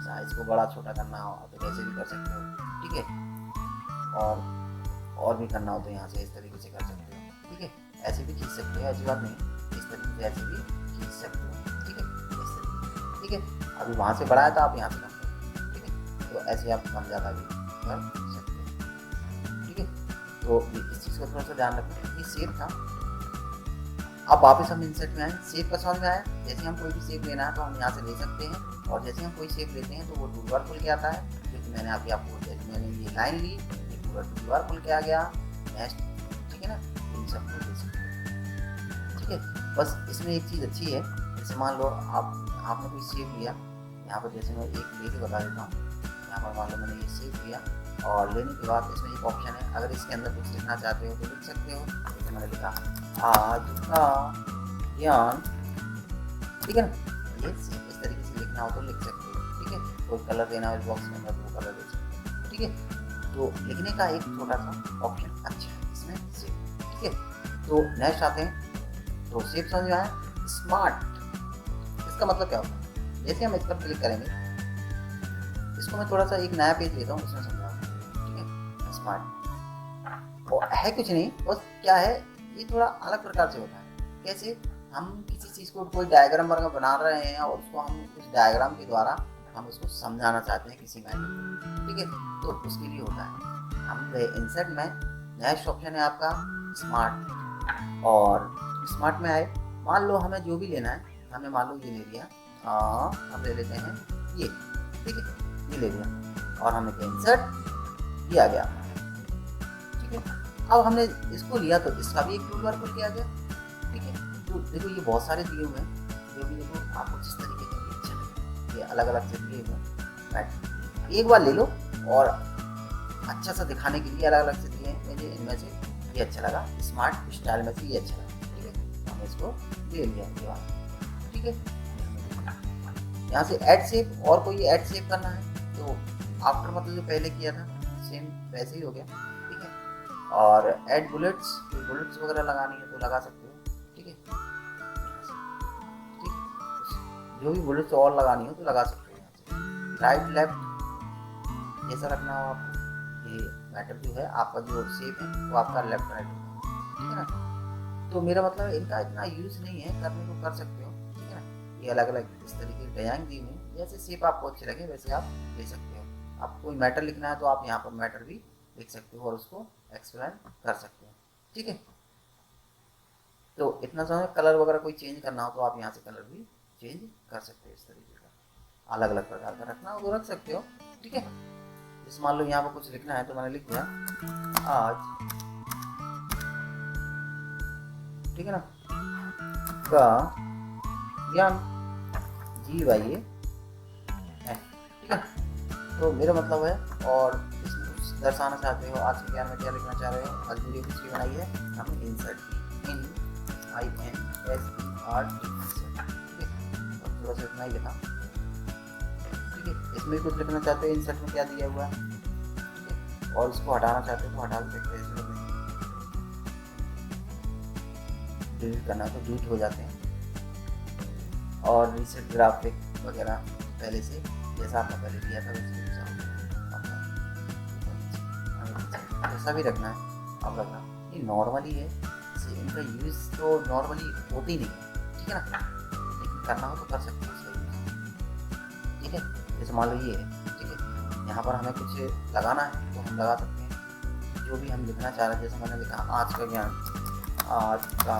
साइज को बड़ा छोटा करना हो तो वैसे भी कर सकते हो। ठीक है, और भी करना हो तो यहाँ से इस तरीके से कर सकते हो। ठीक है, ऐसे भी खींच सकते हो, ऐसी बात नहीं, इस तरीके से ऐसे भी खींच सकते हो। ठीक है, इस तरीके। ठीक है, अभी वहाँ से बढ़ाया था, आप यहाँ से कम करो। ठीक है, तो ऐसे आप कम ज़्यादा भी कर सकते हो। ठीक है, तो इस चीज़ को थोड़ा सा ध्यान रखना। ये शेप था, अब वापस हम इंसर्ट में आए। शेप का समझ में आया, जैसे हम कोई भी शेप लेना है तो हम यहाँ से ले सकते हैं, और जैसे हम कोई शेप लेते हैं तो वो टूल बार खुल के आता है, जो कि मैंने अभी आपको जैसे मैंने ये लाइन ली, ये पूरा टूल बार खुल के आ गया। नेक्स्ट, ठीक है ना, इन सब को ले सकते हैं। ठीक है, बस इसमें एक चीज़ अच्छी है, जैसे मान लो आपने कोई शेप लिया, यहाँ पर जैसे मैं एक लेके बता देता हूँ। यहाँ पर मान लो मैंने ये शेप लिया, और लेने के बाद इसमें एक ऑप्शन है, अगर इसके अंदर कुछ लिखना चाहते हो तो लिख सकते हो। जैसे मैंने लिखा आज का ज्ञान, ठीक है ना, ये इस तरीके से लिखना हो तो लिख सकते हो। ठीक है, कोई कलर देना हो इस बॉक्स के अंदर तो वो कलर दे सकते हो। ठीक है, तो लिखने का एक छोटा सा ऑप्शन अच्छा है इसमें शेप। ठीक है, तो नेक्स्ट आते हैं, तो शेप समझ में आया। स्मार्ट, इसका मतलब क्या होता है, जैसे हम इस पर क्लिक करेंगे, इसको मैं थोड़ा सा एक नया पेज लेता हूँ, उसमें समझाऊँ। ठीक है, स्मार्ट और है कुछ नहीं, बस क्या है, ये थोड़ा अलग प्रकार से होता है। कैसे, हम किसी चीज़ को कोई डायग्राम वगैरह बना रहे हैं और उसको हम उस डायग्राम के द्वारा हम उसको समझाना चाहते हैं किसी मैटर को। ठीक है, तो उसके लिए होता है। हम गए इंसर्ट में, नेक्स्ट ऑप्शन है आपका स्मार्ट, और स्मार्ट में आए, मान लो हमें जो भी लेना है, हमने मान लो ये ले लिया, हम ले लेते हैं ये। ठीक है, ये ले लिया और हमने किया इंसर्ट, ये आ गया। ठीक है, अब हमने इसको लिया तो इसका भी एक टूल बार खुल के आ गया। ठीक है, तो देखो ये बहुत सारे दिए हुए हैं, जो भी देखो आपको जिस तरीके का भी अच्छा लगे, ये अलग अलग से दिए हुए हैं। एक बार ले लो, और अच्छा सा दिखाने के लिए अलग अलग से दिए हैं, मुझे इनमें से ये अच्छा लगा, स्मार्ट स्टाइल में से ये अच्छा लगा। ठीक है, हमने इसको ले लिया ये बात। ठीक है, यहाँ से ऐड शेप, और कोई ऐड शेप करना है तो आफ्टर मतलब जो पहले किया था सेम वैसे ही हो गया। ठीक है, और ऐड बुलेट्स, बुलेट्स वगैरह लगानी है तो लगा सकते हो। ठीक है, ठीक है, जो भी बुलेट्स और लगानी हो तो लगा सकते हो। राइट लेफ्ट जैसा रखना हो आपको, ये मैटर जो है आपका जो शेप है वो आपका लेफ्ट राइट होगा। ठीक है ना, तो मेरा मतलब इनका इतना यूज़ नहीं है, करने को कर सकते हो। ठीक है ना, ये अलग अलग इस तरीके की डिजाइन दी हुई, जैसे शेप आपको अच्छे लगे वैसे आप ले सकते हो। आपको कोई मैटर लिखना है तो आप यहाँ पर मैटर भी लिख सकते हो और उसको एक्सप्लेन कर सकते हो। ठीक है, तो इतना समय कलर वगैरह कोई चेंज करना हो तो आप यहाँ से कलर भी चेंज कर सकते हो। इस तरीके का अलग अलग प्रकार का रखना हो तो रख सकते हो। ठीक है, जैसे मान लो यहाँ पर कुछ लिखना है तो मैंने लिख दिया आज, ठीक है ना, का ज्ञान, जी भाई ये, ठीक है, तो मेरा मतलब है, और इसमें कुछ दर्शाना चाहते हो, आज के ज्ञान में क्या लिखना चाह रहे हो, आज वीडियो कुछ की बनाई है, हमने इंसर्ट की, इन INSERT। ठीक है, थोड़ा सा इतना ही लिखा। ठीक है, इसमें कुछ लिखना चाहते हो, इंसर्ट में क्या दिया हुआ है। ठीक है, और इसको हटाना चाहते हो तो हटा भी सकते हैं, इसमें डिलीट करना तो डिलीट हो जाते हैं। और रीसेट ग्राफिक वगैरह पहले से जैसा आपने पहले दिया था वैसे ऐसा भी रखना है, आप रखना। ये नॉर्मली है, इनका यूज़ तो नॉर्मली होती नहीं है। ठीक है ना, लेकिन करना हो तो कर सकते हो इसका यूज़। ठीक है, जैसे मान लो ये है। ठीक है, यहाँ पर हमें कुछ लगाना है तो हम लगा सकते हैं जो भी हम लिखना चाह रहे हैं। जैसे मैंने लिखा आज का ज्ञान, आज का,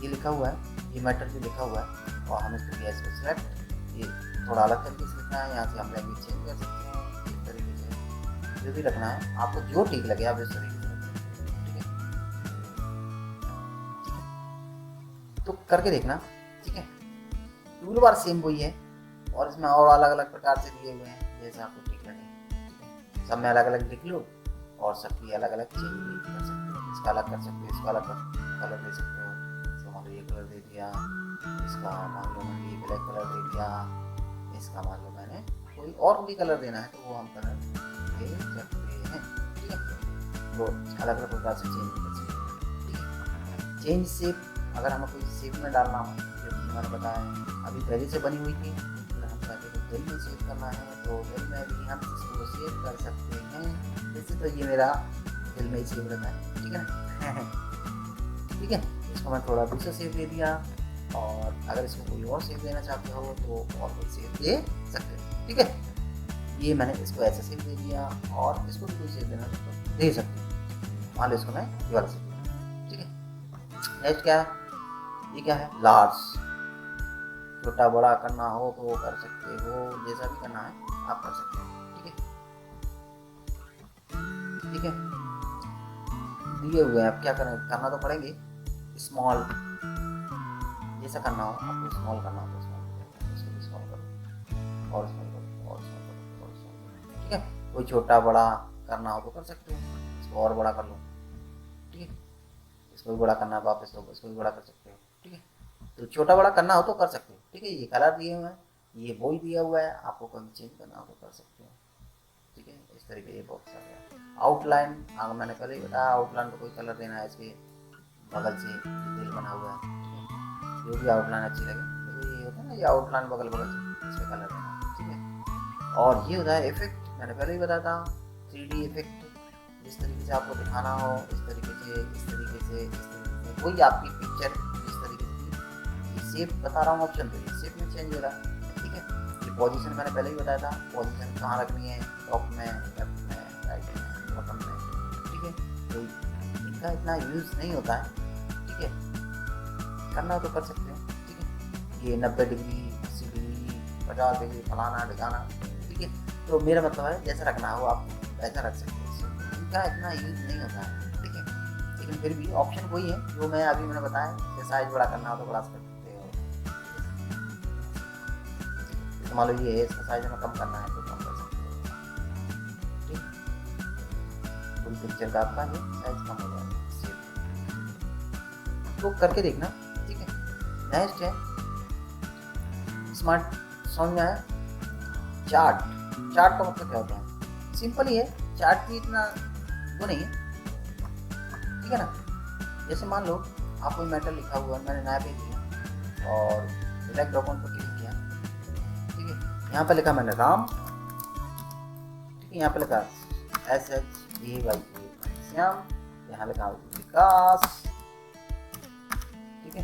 ये लिखा हुआ है, ये मैटर जो लिखा हुआ है और हम इसको गैस को सिलेक्ट, ये थोड़ा अलग तरीके से लिखना है, यहाँ से हम लैंग्वेज चेंज कर सकते हैं इस तरीके से, जो भी रखना है आपको जो ठीक लगे आप इस तरीके से रख सकते हैं। ठीक है, तो करके देखना। ठीक है, टूल बार सेम वही है और इसमें और अलग अलग प्रकार से दिए हुए हैं जैसे आपको ठीक लगे। ठीक है, सब में अलग अलग लिख लो और सबकी अलग अलग चेंज भी कर सकते हो, इसका अलग कर सकते हो, इसका अलग कलर दे सकते हो, इसका मान लो ये कलर दे दिया, इसका मान लो मैंने ये ब्लैक कलर दे दिया, इसका मान लो मैंने कोई और भी कलर देना है तो वो हम कलर दे सकते हैं। ठीक है, वो अलग अलग प्रकार से चेंज कर सकते हैं। ठीक है, चेंज शेप, अगर हमें कोई शेप में डालना हो जो कि मैंने बताया अभी पहले से बनी हुई थी, अगर हम चाहते हैं दिल में सेव करना है तो दिल में भी हम इसको सेव कर सकते हैं। वैसे तो ये मेरा दिल में ही सेव रहता है। ठीक है ना ठीक है, इसको मैं थोड़ा दूसरा सेव दे दिया और अगर इसको कोई और सेव देना चाहते हो तो और कोई सेव दे सकते हो। ठीक है, ये मैंने इसको ऐसे सेव दे दिया और इसको भी कोई सेव देना तो दे सकते हो। मान लो इसको मैं ये वाला सेव दिया। ठीक है, नेक्स्ट क्या है, ये क्या है, लार्ज, छोटा बड़ा करना हो तो वो कर सकते हो, जैसा भी करना है आप कर सकते हो। ठीक है, ठीक है, दिए हुए हैं, अब क्या करें, करना तो पड़ेंगे। स्मॉल, जैसा करना हो आपको, स्मॉल करना हो तो स्मॉल करो और स्मॉल करो और स्मॉल करो और स्मॉल करो। ठीक है, कोई छोटा बड़ा करना हो तो कर सकते हो, इसको और बड़ा कर लो। ठीक है, इसको भी बड़ा करना है वापस तो इसको भी बड़ा कर सकते हो। ठीक है, तो छोटा बड़ा करना हो तो कर सकते हो। ठीक है, ये कलर दिए हुए हैं, ये बॉय दिया हुआ है, आपको कभी चेंज करना हो तो कर सकते हो। ठीक है, इस तरीके ये बॉक्स आ गया। आउटलाइन, हाँ मैंने पहले ही बताया, आउटलाइन को कोई कलर देना है, इसके बगल से दिल बना हुआ है। ठीक है, जो भी आउटलाइन अच्छी लगे, तो ये होता है ना, ये आउटलाइन बगल बगल से इसमें कलर देना है। ठीक है, और ये होता है इफेक्ट, मैंने पहले ही बताया था 3D इफेक्ट, जिस तरीके से आपको दिखाना हो इस तरीके से, इस तरीके से, इस तरीके से, कोई आपकी पिक्चर जिस तरीके से, शेप बता रहा हूँ ऑप्शन, तो ये शेप में चेंज हो रहा है। ठीक है, ये पोजीशन मैंने पहले ही बताया था, पोजीशन कहाँ रखनी है, टॉप में, लेफ्ट में, राइट में, बॉटम में। ठीक है, तो इनका इतना यूज़ नहीं होता है। ठीक है, करना हो तो कर सकते हो। ठीक है, ये 90 डिग्री, 80 डिग्री, 50 डिग्री, फलाना ढिकाना। ठीक है, तो मेरा मतलब है जैसा रखना हो आप वैसा रख सकते हो, इनका इतना यूज़ नहीं होता है। ठीक है, लेकिन फिर भी ऑप्शन वही है जो मैं अभी मैंने बताया कि साइज बड़ा करना हो तो बड़ा कर सकते हो। तो मान लो ये है, इसका साइज हमें कम करना है तो कम कर सकते हो। ठीक, फुल पिक्चर का आपका ये साइज कम हो जाएगा, तो करके देखना। ठीक है, नेक्स्ट है स्मार्ट, समझ में आया, चार्ट। चार्ट का मतलब क्या होता है, सिंपल ही है, चार्ट की इतना वो नहीं है। ठीक है ना, जैसे मान लो आप कोई मैटर लिखा हुआ है, मैंने नया पेज लिया और सिलेक्ट डॉक्यूमेंट पर क्लिक किया। ठीक है, यहाँ पर लिखा मैंने राम। ठीक है, यहाँ पर लिखा SHAY श्याम, यहाँ लिखा विकास। ठीक है,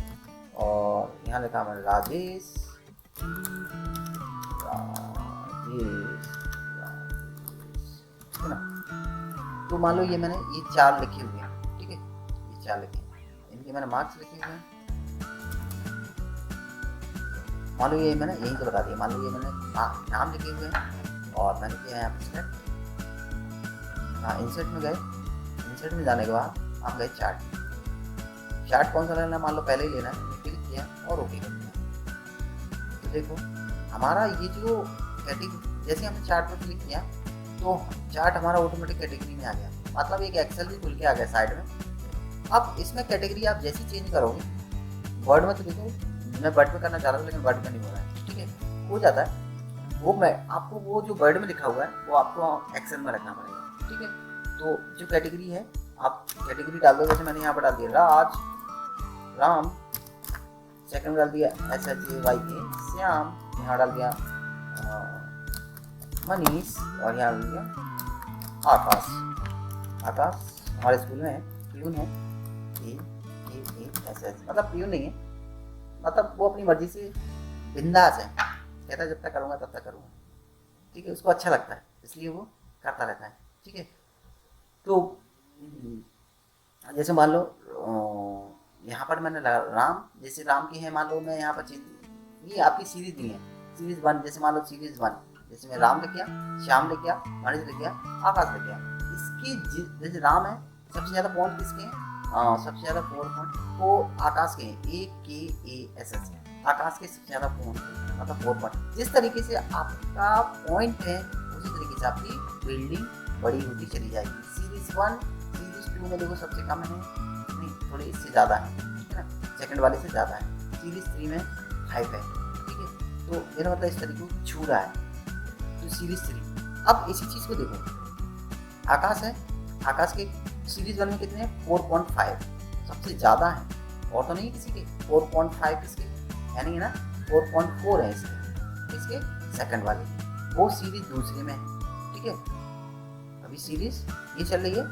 और यहाँ लिखा मैंने राजेश, ठीक है ना। तो मान लो ये मैंने ये 4 लिखे हुए हैं। ठीक है, ये 4 लिखे हैं, इनके मैंने मार्क्स लिखे हुए हैं। मान लो ये मैंने यहीं तो लगा दिया, मान लो ये मैंने नाम लिखे हुए हैं और मैंने किया है यहाँ पे सिलेक्ट। हाँ, इंसर्ट में गए, इंसर्ट में जाने के बाद आप गए चार्ट। चार्ट कौन सा लेना है, मान लो पहले ही लेना है, क्लिक किया और ओके कर दिया। तो देखो हमारा ये जो कैटेगरी, जैसे हमने चार्ट पर क्लिक किया तो चार्ट हमारा ऑटोमेटिक कैटेगरी में आ गया, मतलब एक एक्सेल भी खुल के आ गया साइड में। अब इसमें कैटेगरी आप जैसी चेंज करोगे, वर्ड में तो देखो मैं वर्ड में करना चाह रहा था लेकिन वर्ड में नहीं हो रहा है। ठीक है, हो जाता है वो, मैं आपको वो जो वर्ड में लिखा हुआ है वो आपको एक्सेल में रखना पड़ेगा। ठीक है, तो जो कैटेगरी है आप कैटेगरी डाल दो, जैसे मैंने यहाँ पर डाल दिया राज, राम, सेकंड डाल दिया SHAY श्याम, यहाँ डाल दिया मनीष और यहाँ डाल दिया आकाश। आकाश हमारे स्कूल में है, प्यून है, AAS, मतलब प्यून नहीं है, मतलब वो अपनी मर्जी से बिंदास है, कहता है जब तक करूँगा तब तक करूँगा। ठीक है, उसको अच्छा लगता है इसलिए वो करता रहता है। ठीक है, तो जैसे मान लो यहाँ पर मैंने राम, जैसे राम की है मान लो मैं यहाँ पर चेंज, ये आपकी सीरीज नहीं है, सीरीज 1, जैसे मान लो सीरीज 1, जैसे मैं राम लिख गया, श्याम लिख गया, गणेश लिख गया, आकाश लिख गया। इसकी जैसे राम है, सबसे ज़्यादा पॉइंट किसके हैं? सबसे ज़्यादा 4 पॉइंट वो आकाश के हैं, AKASS है, आकाश के सबसे ज़्यादा पॉइंट, मतलब 4 पॉइंट। जिस तरीके से आपका पॉइंट है उसी तरीके से आपकी बिल्डिंग बड़ी होती चली जाएगी। सीरीज 1 सीरीज 2 में देखो सबसे कम है, नहीं थोड़े इससे ज़्यादा है, ठीक है ना, सेकंड वाले से ज़्यादा है। सीरीज 3 में 5 है, ठीक है। तो मेरा मतलब इस तरीके को छू रहा है, तो सीरीज 3। अब इसी चीज़ को देखो, आकाश है, आकाश के सीरीज 1 में कितने हैं? 4.5 सबसे ज़्यादा है, और तो नहीं किसी के 4.5 किसके, यानी ना 4.4 है इसके सेकंड वाले, वो सीरीज दूसरे में है, ठीक है। अभी सीरीज ये चल रही है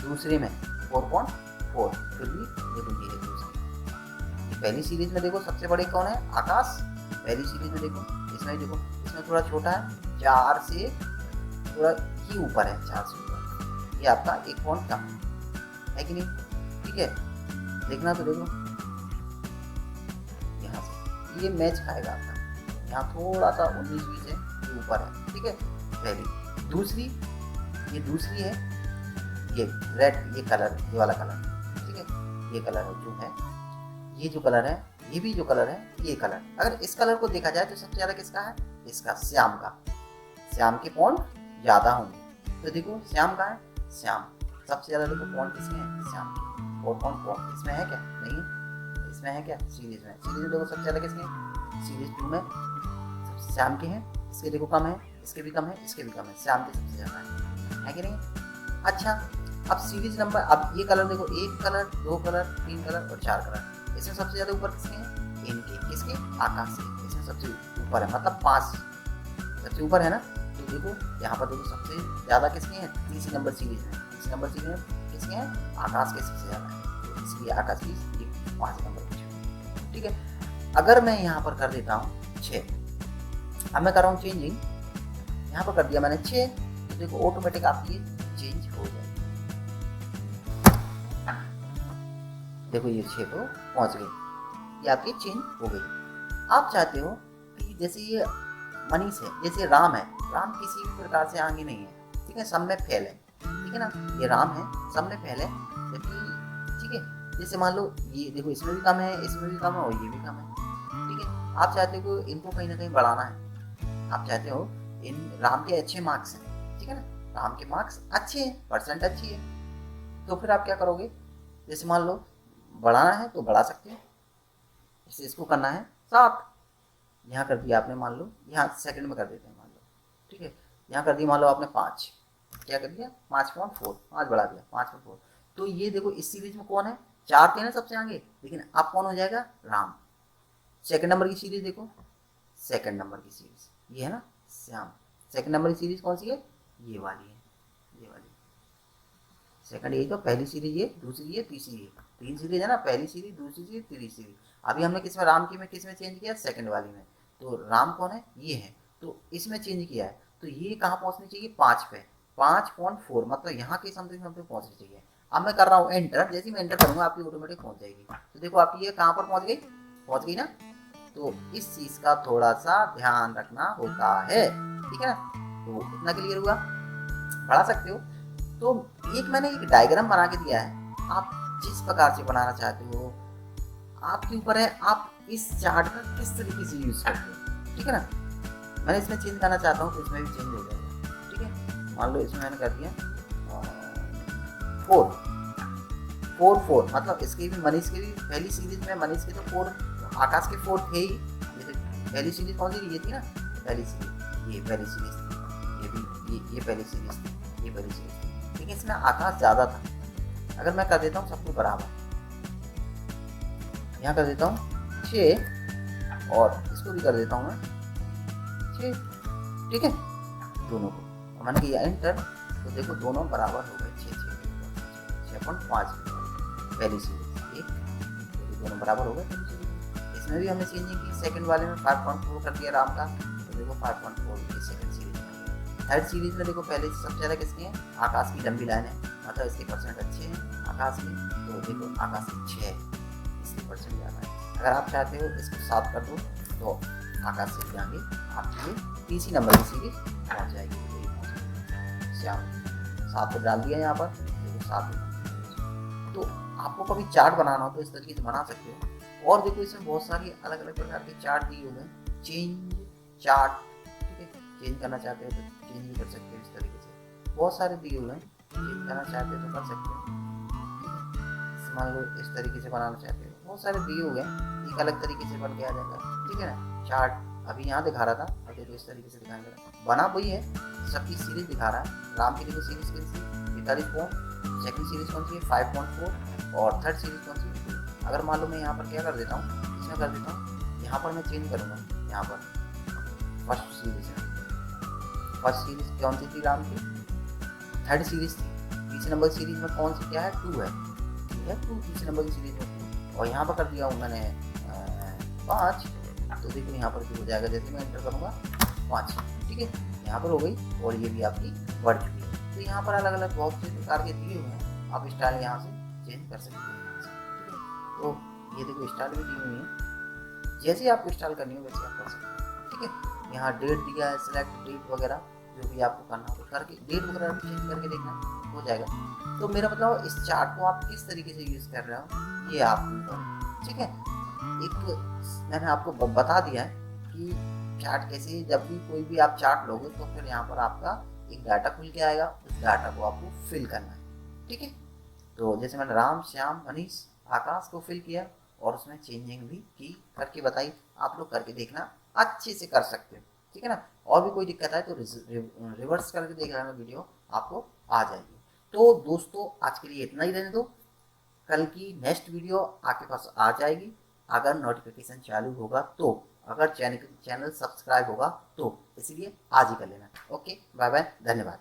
दूसरे में 4.4, फिर भी देखो ये है दूसरी। पहली सीरीज में देखो सबसे बड़े कौन है? आकाश। पहली सीरीज में देखो, इसमें देखो, इसमें थोड़ा छोटा है, 4 से थोड़ा ही ऊपर है, 4 से ऊपर, ये आपका 1 पॉइंट कम है कि नहीं, ठीक है। देखना तो देखो यहाँ से ये मैच खाएगा आपका, यहाँ थोड़ा सा 19-20 है, ये ऊपर है, ठीक है। पहली, दूसरी, ये दूसरी है, ये रेड, ये कलर, ये वाला कलर, ठीक है, ये कलर जो है, ये जो कलर है, ये भी जो कलर है, ये कलर। अगर इस कलर को देखा जाए तो सबसे ज़्यादा किसका है? इसका, श्याम का। श्याम के पॉइंट ज़्यादा होंगे, तो देखो श्याम का है, श्याम सबसे ज़्यादा देखो पॉइंट किसके हैं? श्याम के। 4.4 इसमें है क्या? नहीं, इसमें है क्या? सीरीज में। सीरीज में देखो सबसे ज़्यादा किसके हैं? सीरीज 2 में श्याम के हैं, इसके देखो कम है, इसके भी कम है, इसके भी कम है, श्याम के सबसे ज़्यादा है कि नहीं? अच्छा, अब सीरीज नंबर, अब ये कलर देखो, 1 कलर, 2 कलर, 3 कलर और 4 कलर, इसमें सबसे ज़्यादा ऊपर किसके हैं? इनके, किसके? आकाश के, इसमें सबसे ऊपर है, मतलब 5 सबसे ऊपर है ना। तो देखो यहाँ पर देखो सबसे ज़्यादा किसके हैं? तीसरी नंबर सीरीज में, तीसरी नंबर सीरीज में किसके हैं? आकाश के सबसे ज़्यादा है, तो इसलिए आकाश की 5 नंबर पर, ठीक है। अगर मैं यहाँ पर कर देता हूँ 6, अब मैं कर रहा हूँ चेंजिंग, यहाँ पर कर दिया मैंने 6, तो देखो ऑटोमेटिक आपकी चेंज हो जाएगी। देखो ये 6 को पहुँच गई, ये आपकी चेंज हो गई। आप चाहते हो कि जैसे ये मनीष है, जैसे राम है, राम किसी भी प्रकार से आगे नहीं है, ठीक है, सब में फेल है, ठीक है ना। ये राम है, सब में फेल है, जबकि ठीक है, जैसे मान लो ये देखो, इसमें भी कम है, इसमें भी कम है और ये भी कम है, ठीक है। आप चाहते हो इनको कहीं ना कहीं बढ़ाना है, आप चाहते हो इन राम के अच्छे मार्क्स हैं, ठीक है ना, राम के मार्क्स अच्छे हैं, परसेंट अच्छी है, तो फिर आप क्या करोगे? जैसे मान लो बढ़ाना है तो बढ़ा सकते हो, जैसे इसको करना है 7, यहाँ कर दिया आपने, मान लो यहाँ सेकंड में कर देते हैं मान लो, ठीक है, यहाँ कर दिया मान लो आपने 5, क्या कर दिया? 5.4, 5 बढ़ा दिया, 5.4। तो ये देखो इस सीरीज में कौन है? 4 थे ना सबसे आगे, लेकिन अब कौन हो जाएगा? राम। सेकंड नंबर की सीरीज देखो, सेकंड नंबर की सीरीज ये है ना, श्याम। सेकंड नंबर की सीरीज कौन सी है? ये वाली है, ये वाली सेकंड। ये तो पहली सीरीज ये, दूसरी ये, तीसरी ये, 3 सीरीज है ना, पहली सीरीज, दूसरी सीरीज, तीसरी सीरीज। अभी हमने किसमें? राम की में किसमें चेंज किया? सेकंड वाली में। तो राम कौन है? ये है, तो इसमें चेंज किया है, तो ये कहाँ पहुँचनी चाहिए? 5 पे, 5.4, मतलब यहाँ के समथिंग पे पहुँचनी चाहिए। अब मैं कर रहा हूँ एंटर, जैसे मैं एंटर करूँगा आपकी ऑटोमेटिक पहुँच जाएगी। तो देखो आपकी ये कहाँ पर पहुँच गई? पहुँच गई ना। तो इस चीज़ का थोड़ा सा ध्यान रखना होता है, ठीक है ना। तो इतना क्लियर हुआ, बढ़ा सकते हो। तो एक मैंने एक डायग्राम बना के दिया है, आप जिस प्रकार से बनाना चाहते हो आपके ऊपर है, आप इस चार्ट का किस तरीके से यूज करते हो, ठीक है ना। मैंने इसमें चेंज करना चाहता हूँ तो इसमें भी चेंज हो जाएगा, ठीक है। मान लो इसमें मैंने कर दिया 4, मतलब इसके भी, मनीष के भी पहली सीरीज में, मनीष के तो 4, आकाश के 4 थे ही। जैसे पहली सीरीज कौन सी? ये थी ना पहली सीरीज, ये पहली सीरीज थी, ये भी ये पहली सीरीज थी, ये पहली सीरीज थी, लेकिन इसमें आकाश ज़्यादा था। अगर मैं कर देता हूँ सबको बराबर, यहाँ कर देता हूँ 6 और इसको भी कर देता हूँ मैं 6, ठीक है, दोनों को। मैंने किया एंटर, तो देखो दोनों बराबर हो गए, 6.5 पहली सीरीज, एक दोनों बराबर हो गए। इसमें भी हमने चेंजिंग की, सेकंड वाले में 5.4 कर दिया राम का, तो देखो 5.4 की सेकंड सीरीज में। थर्ड सीरीज में देखो पहले सबसे ज़्यादा किसकी है? आकाश की लंबी लाइन है, मतलब इसके परसेंट अच्छे हैं आकाश के, तो देखो आकाश की 6 है, 60% ज़्यादा है। अगर आप चाहते हो इसको 7 कर दो तो आकाश से जाएंगे आपकी तीसरी नंबर की सीरीज पहुँच जाएगी। श्याम 7 पे डाल दिया यहाँ पर, देखो 7 पे। तो आपको कभी चार्ट बनाना हो तो इस तरीके से बना सकते हो। और देखो इसमें बहुत सारी अलग अलग प्रकार के चार्ट दिए हुए हैं, चेंज चार्ट, ठीक है, चेंज करना चाहते हो तो चेंज भी कर सकते हो इस तरीके से, बहुत सारे दिए हुए हैं, चेंज करना चाहते हो तो कर सकते हो। मान लो इस तरीके से बनाना चाहते हो, बहुत सारे दिए हुए हैं, एक अलग तरीके से बन के आ जाएगा, ठीक है ना। चार्ट अभी यहाँ दिखा रहा था, अब देखो इस तरीके से दिखाने लगा, बना वही है, सबकी सीरीज दिखा रहा है। राम की देखो सीरीज कौन सी 45 पॉइंट, सेकंड सीरीज कौन सी है 5.4 और थर्ड सीरीज कौन सी। अगर मान लो मैं यहाँ पर क्या कर देता हूँ, इसमें कर देता हूँ, यहाँ पर मैं चेंज करूँगा, यहाँ पर फर्स्ट सीरीज है, फर्स्ट सीरीज कौन सी थी राम की, थर्ड सीरीज थी। तीसरे नंबर सीरीज में कौन सी क्या है 2 है, टू तीसरे नंबर की सीरीज में 2, और यहाँ पर कर दिया हूँ मैंने 5। तो देखो यहाँ पर हो जाएगा, जैसे मैं एंटर करूँगा 5, ठीक है, यहाँ पर हो गई और ये भी आपकी बढ़ चुकी है। तो यहाँ पर अलग अलग बहुत से प्रकार के दिए हुए हैं, आप स्टाइल यहाँ से चेंज कर सकते हैं, ठीक है। तो ये देखो स्टाइल भी दी हुई है, जैसे आपको स्टाइल करनी हो वैसे आप कर सकते हैं, ठीक है। यहाँ डेट दिया है, सिलेक्ट डेट वगैरह जो भी आपको करना हो करके डेट वगैरह चेंज करके देखना हो जाएगा। तो मेरा मतलब इस चार्ट को आप किस तरीके से यूज़ कर रहे हो ये आप ऊपर, ठीक है। एक मैंने आपको बता दिया है कि चार्ट कैसे, जब भी कोई भी आप चार्ट लोगे तो फिर यहाँ पर आपका एक डाटा खुल के आएगा, उस डाटा को आपको फिल करना है, ठीक है। तो जैसे मैंने राम श्याम मनीष आकाश को फिल किया और उसमें चेंजिंग भी की करके बताई, आप लोग करके देखना, अच्छे से कर सकते हो, ठीक है ना। और भी कोई दिक्कत आए तो रिवर्स करके देख लेना, वीडियो आपको आ जाएगी। तो दोस्तों आज के लिए इतना ही रहने दो, कल की नेक्स्ट वीडियो आपके पास आ जाएगी, अगर नोटिफिकेशन चालू होगा तो, अगर चैनल सब्सक्राइब होगा तो, इसीलिए आज ही कर लेना। ओके, बाय बाय, धन्यवाद।